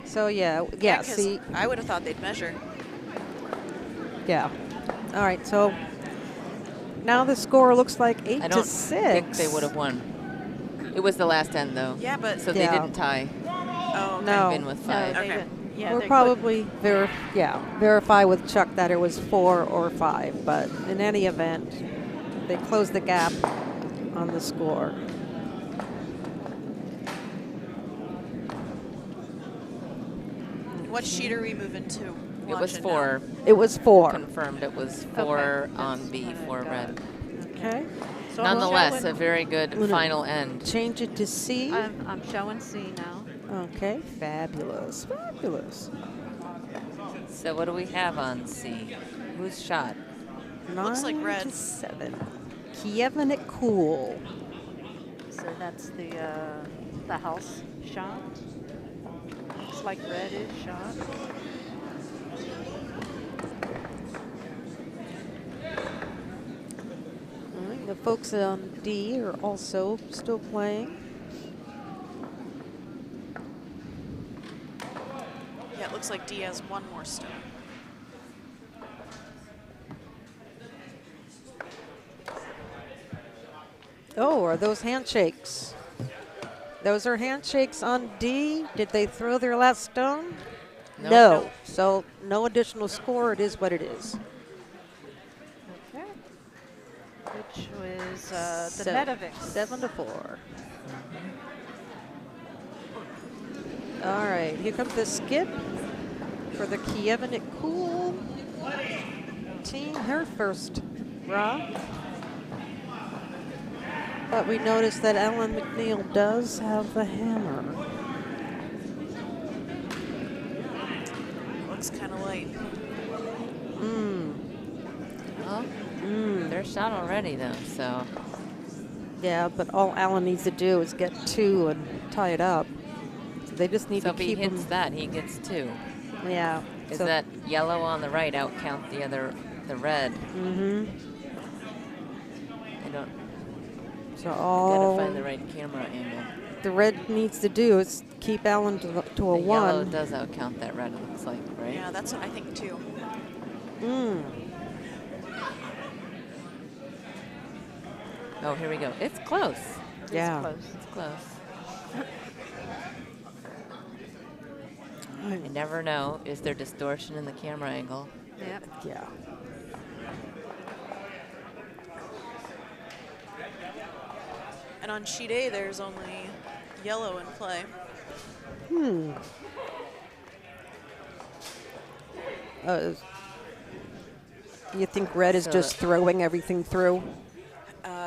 So yeah, 'cause see, I would have thought they'd measure. yeah. All right, so now the score looks like 8 I to don't 6. think they would have won. It was the last end, though. Yeah, but So Yeah. they didn't tie. Oh, okay. No. Been with No, 5. they Okay. would- yeah, We'll they probably verify with Chuck that it was 4 or 5, but in any event, they closed the gap on the score. What sheet are we moving to? It was Watching 4. It was 4. Confirmed it was 4 Okay, on that's B what I for got. red. Okay. So I'm Nonetheless, showing- a very good Gonna final end. Change it to C. I'm showing C now. Okay, fabulous, fabulous. So what do we have on C? Who's shot? Looks like 9 red. to 7. Kyiv'n it cool. So that's the house shot. Looks like red is shot. All right, the folks on D are also still playing. Yeah, it looks like D has one more stone. Oh, are those handshakes? Those are handshakes on D. Did they throw their last stone? No. No. So no additional score. It is what it is. Okay. Which was the So, Medovix. 7 to 4. All right, here comes the skip for the Kyiv'n it cool team. Her first rock. But we noticed that Alan MacNeill does have the hammer. Looks kind of light. Well, they're shot already though, so Yeah, but all Alan needs to do is get 2 and tie it up. So they just need so to if he keep hits them. that, he gets 2. Yeah. Is so, that yellow on the right outcount the red? Mm-hmm. I don't. So Gotta all find the right camera angle. the red needs to do is keep Alan to a The yellow 1. does outcount that red. It looks like, right? Yeah, that's what I think too. Oh, here we go. It's close. Yeah. Close. It's close. You never know. Is there distortion in the camera angle? Yep. Yeah. And on sheet A, there's only yellow in play. You think red is So just throwing everything through?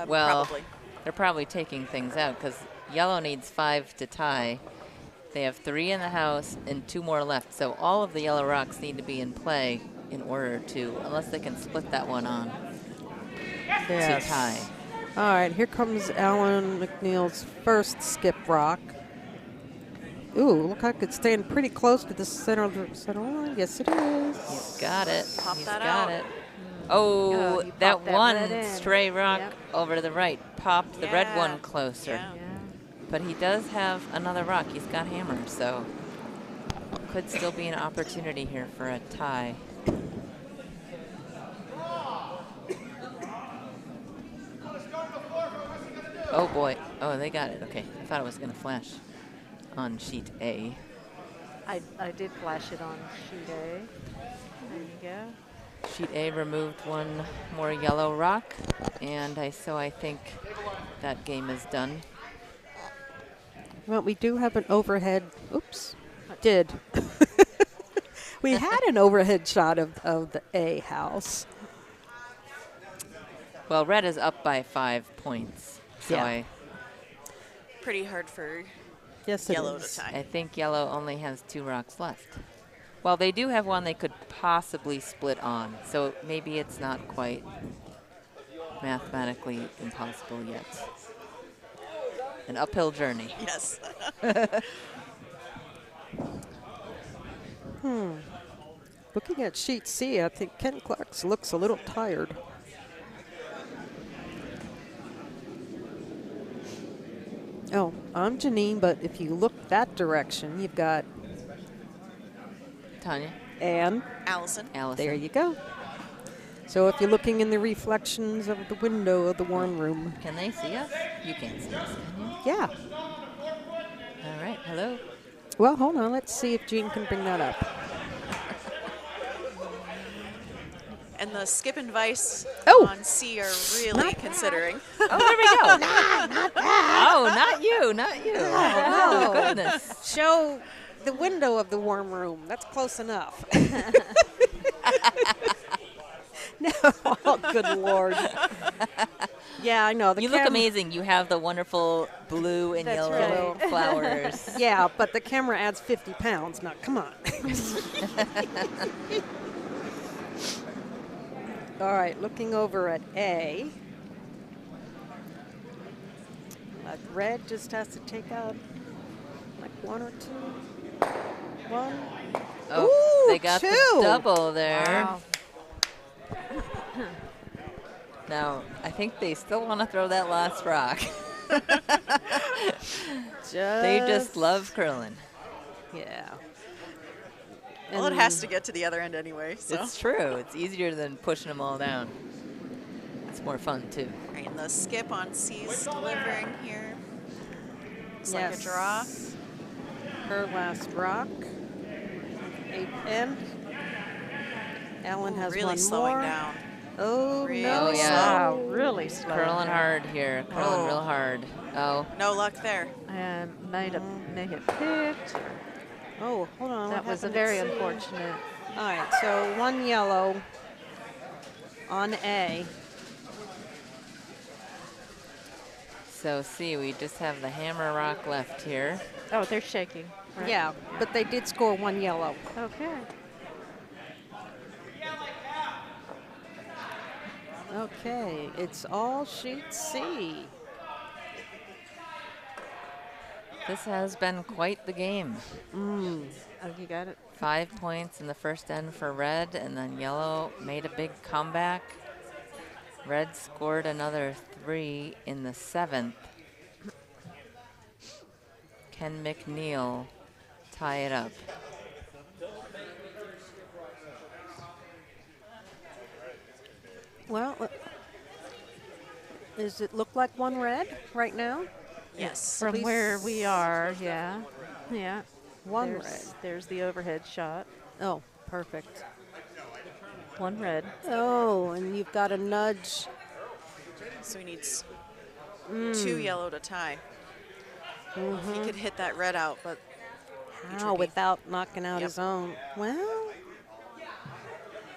Well, Probably. they're probably taking things out because yellow needs 5 to tie. They have 3 in the house and 2 more left. So all of the yellow rocks need to be in play in order to, unless they can split that one on to tie. All right, here comes Alan MacNeill's first skip rock. Ooh, look like it's staying pretty close to the center of the center line. Yes, it is. He's got it. Pop He's that got out. it. Oh, Oh, you that popped that one red in. stray rock Yep. over to the right popped the red Yeah. one closer. Yeah. Yeah. But he does have another rock. He's got hammer, so could still be an opportunity here for a tie. Oh boy. Oh, they got it. Okay. I thought it was going to flash on sheet A. I did flash it on sheet A. There you go. Sheet A removed one more yellow rock, and so I think that game is done. Well, we do have an overhead. Oops, did. We had an overhead shot of the A house. Well, red is up by 5 points, so Yeah. Pretty hard for Yes, it yellow is. to tie. I think yellow only has 2 rocks left. Well, they do have one they could possibly split on, so maybe it's not quite mathematically impossible yet. An uphill journey. Yes. Looking at sheet C, I think Ken Clark looks a little tired. Oh, I'm Janine, but if you look that direction, you've got Tanya, Anne. Allison. Allison. There you go. So if you're looking in the reflections of the window of the warm room, Can they see us? You can't see us, can you? yeah. All right. Hello. Well, hold on. Let's see if Jean can bring that up. And the Skip and Vice Oh. on C are really considering. Oh, there we go. Oh, not you, not you. Oh, no. goodness. Show the window of the warm room. That's close enough. No, oh, good Lord. Yeah, I know. You look amazing. You have the wonderful blue and That's yellow right. flowers. Yeah, but the camera adds 50 pounds. Now, come on. All right, looking over at A. Red just has to take out like 1 or 2. 1. Oh, Ooh, they got 2. the double there. Wow. Now, I think they still want to throw that last rock. They just love curling. Yeah. Well, it has to get to the other end anyway. So. It's true. It's easier than pushing them all down. It's more fun, too. Right, and the Skip on C is delivering here. Looks like a Yes. draw. Her last rock. 8 pin. Ellen has Really one slowing more. down. Oh, Really no. yeah. Wow, really slow. Curling hard here. Curling Oh. real hard. Oh, No luck there. And may have picked. Oh, hold on. That what was a happened? very Let's see. unfortunate. All right, so 1 yellow on A. so see, we just have the hammer rock left here. Oh, they're shaking. Right. Yeah, but they did score 1 yellow. Okay. Okay, it's all sheet C. This has been quite the game. Oh, you got it. 5 points in the first end for red, and then yellow made a big comeback. Red scored another 3 in the 7th. Can MacNeill tie it up? Well, does it look like 1 red right now? Yes. From least- where we are, yeah. Yeah. 1 There's, red. there's the overhead shot. Oh, perfect. 1 red. Oh, and you've got a nudge. So he needs 2 yellow to tie. He could hit that red out, but How tricky. without knocking out Yep. his own? Well,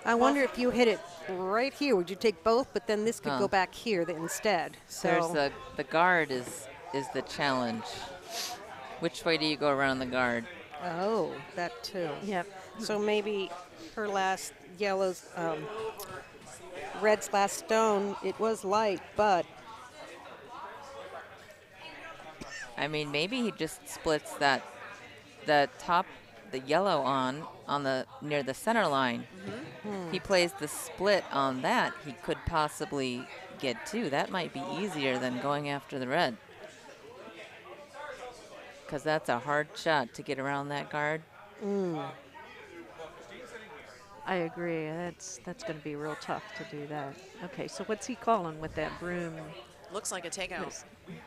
I wonder if you hit it right here. Would you take both? But then this could Oh. go back here instead. So There's the guard is the challenge. Which way do you go around the guard? oh, that too. Yep. So maybe her last yellow's, red's last stone. It was light, but I mean, maybe he just splits the top, the yellow on the near the center line. He plays the split on that. He could possibly get 2. That might be easier than going after the red, because that's a hard shot to get around that guard. I agree. That's going to be real tough to do that. Okay, so what's he calling with that broom? looks like a takeout. He's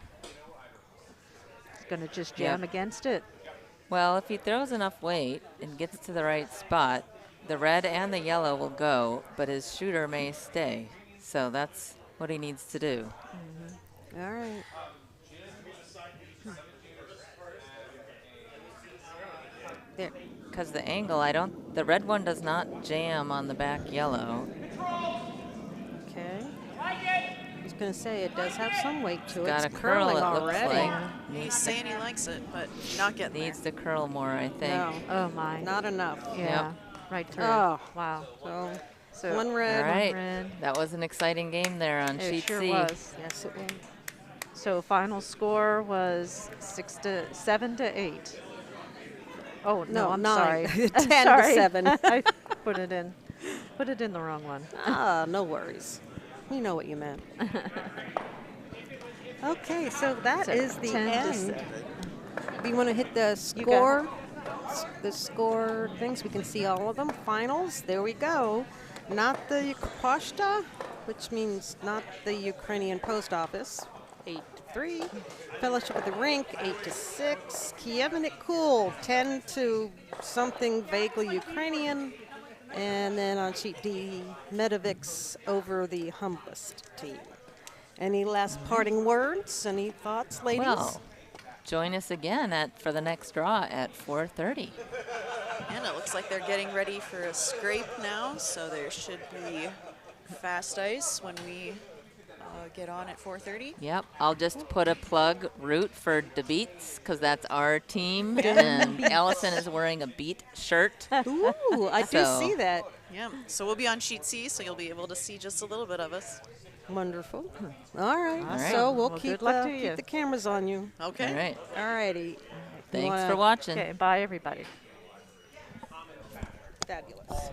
going to just Yep. jam against it. Well, if he throws enough weight and gets to the right spot, the red and the yellow will go, but his shooter may stay. So that's what he needs to do. all right. There. Because the angle, the red one does not jam on the back yellow. Okay. I was going to say it does have some weight to it. Got a It's curl, curling it looks already. like. He's saying he likes it, but not getting Needs there. to curl more, I think. No, Oh, my. not enough. Yeah. Right through. Oh. Wow. So So 1 red. All right. red. That was an exciting game there on It sheet sure C. was. Yes, it was. So final score was 7 to 8. Oh no, I'm 9. sorry. 10 to Sorry. 7. I put it in the wrong one. Ah, no worries. We know what you meant. Okay, so that So is the 10 to end. 7. Do you want to hit the You got score? The score things, we can see all of them. Finals, there we go. Not the Pochta, which means not the Ukrainian post office. 8-3. Fellowship of the Rink, 8-6. Kyiv'n it cool, 10 to something vaguely Ukrainian. And then on sheet D, Medovic's over the humblest team. Any last parting words? Any thoughts, ladies? Well, join us again for the next draw at 4:30. And it looks like they're getting ready for a scrape now, so there should be fast ice when we get on at 4:30. Yep, I'll just put a plug root for the Beats because that's our team, and Allison is wearing a Beat shirt. Ooh, I do So- see that. Yeah, so we'll be on sheet C, so you'll be able to see just a little bit of us. Wonderful. All right. right. So we'll Well, keep, good luck to you. keep the cameras on you. Okay. All right, All righty. thanks for watching. Okay, bye everybody. Fabulous.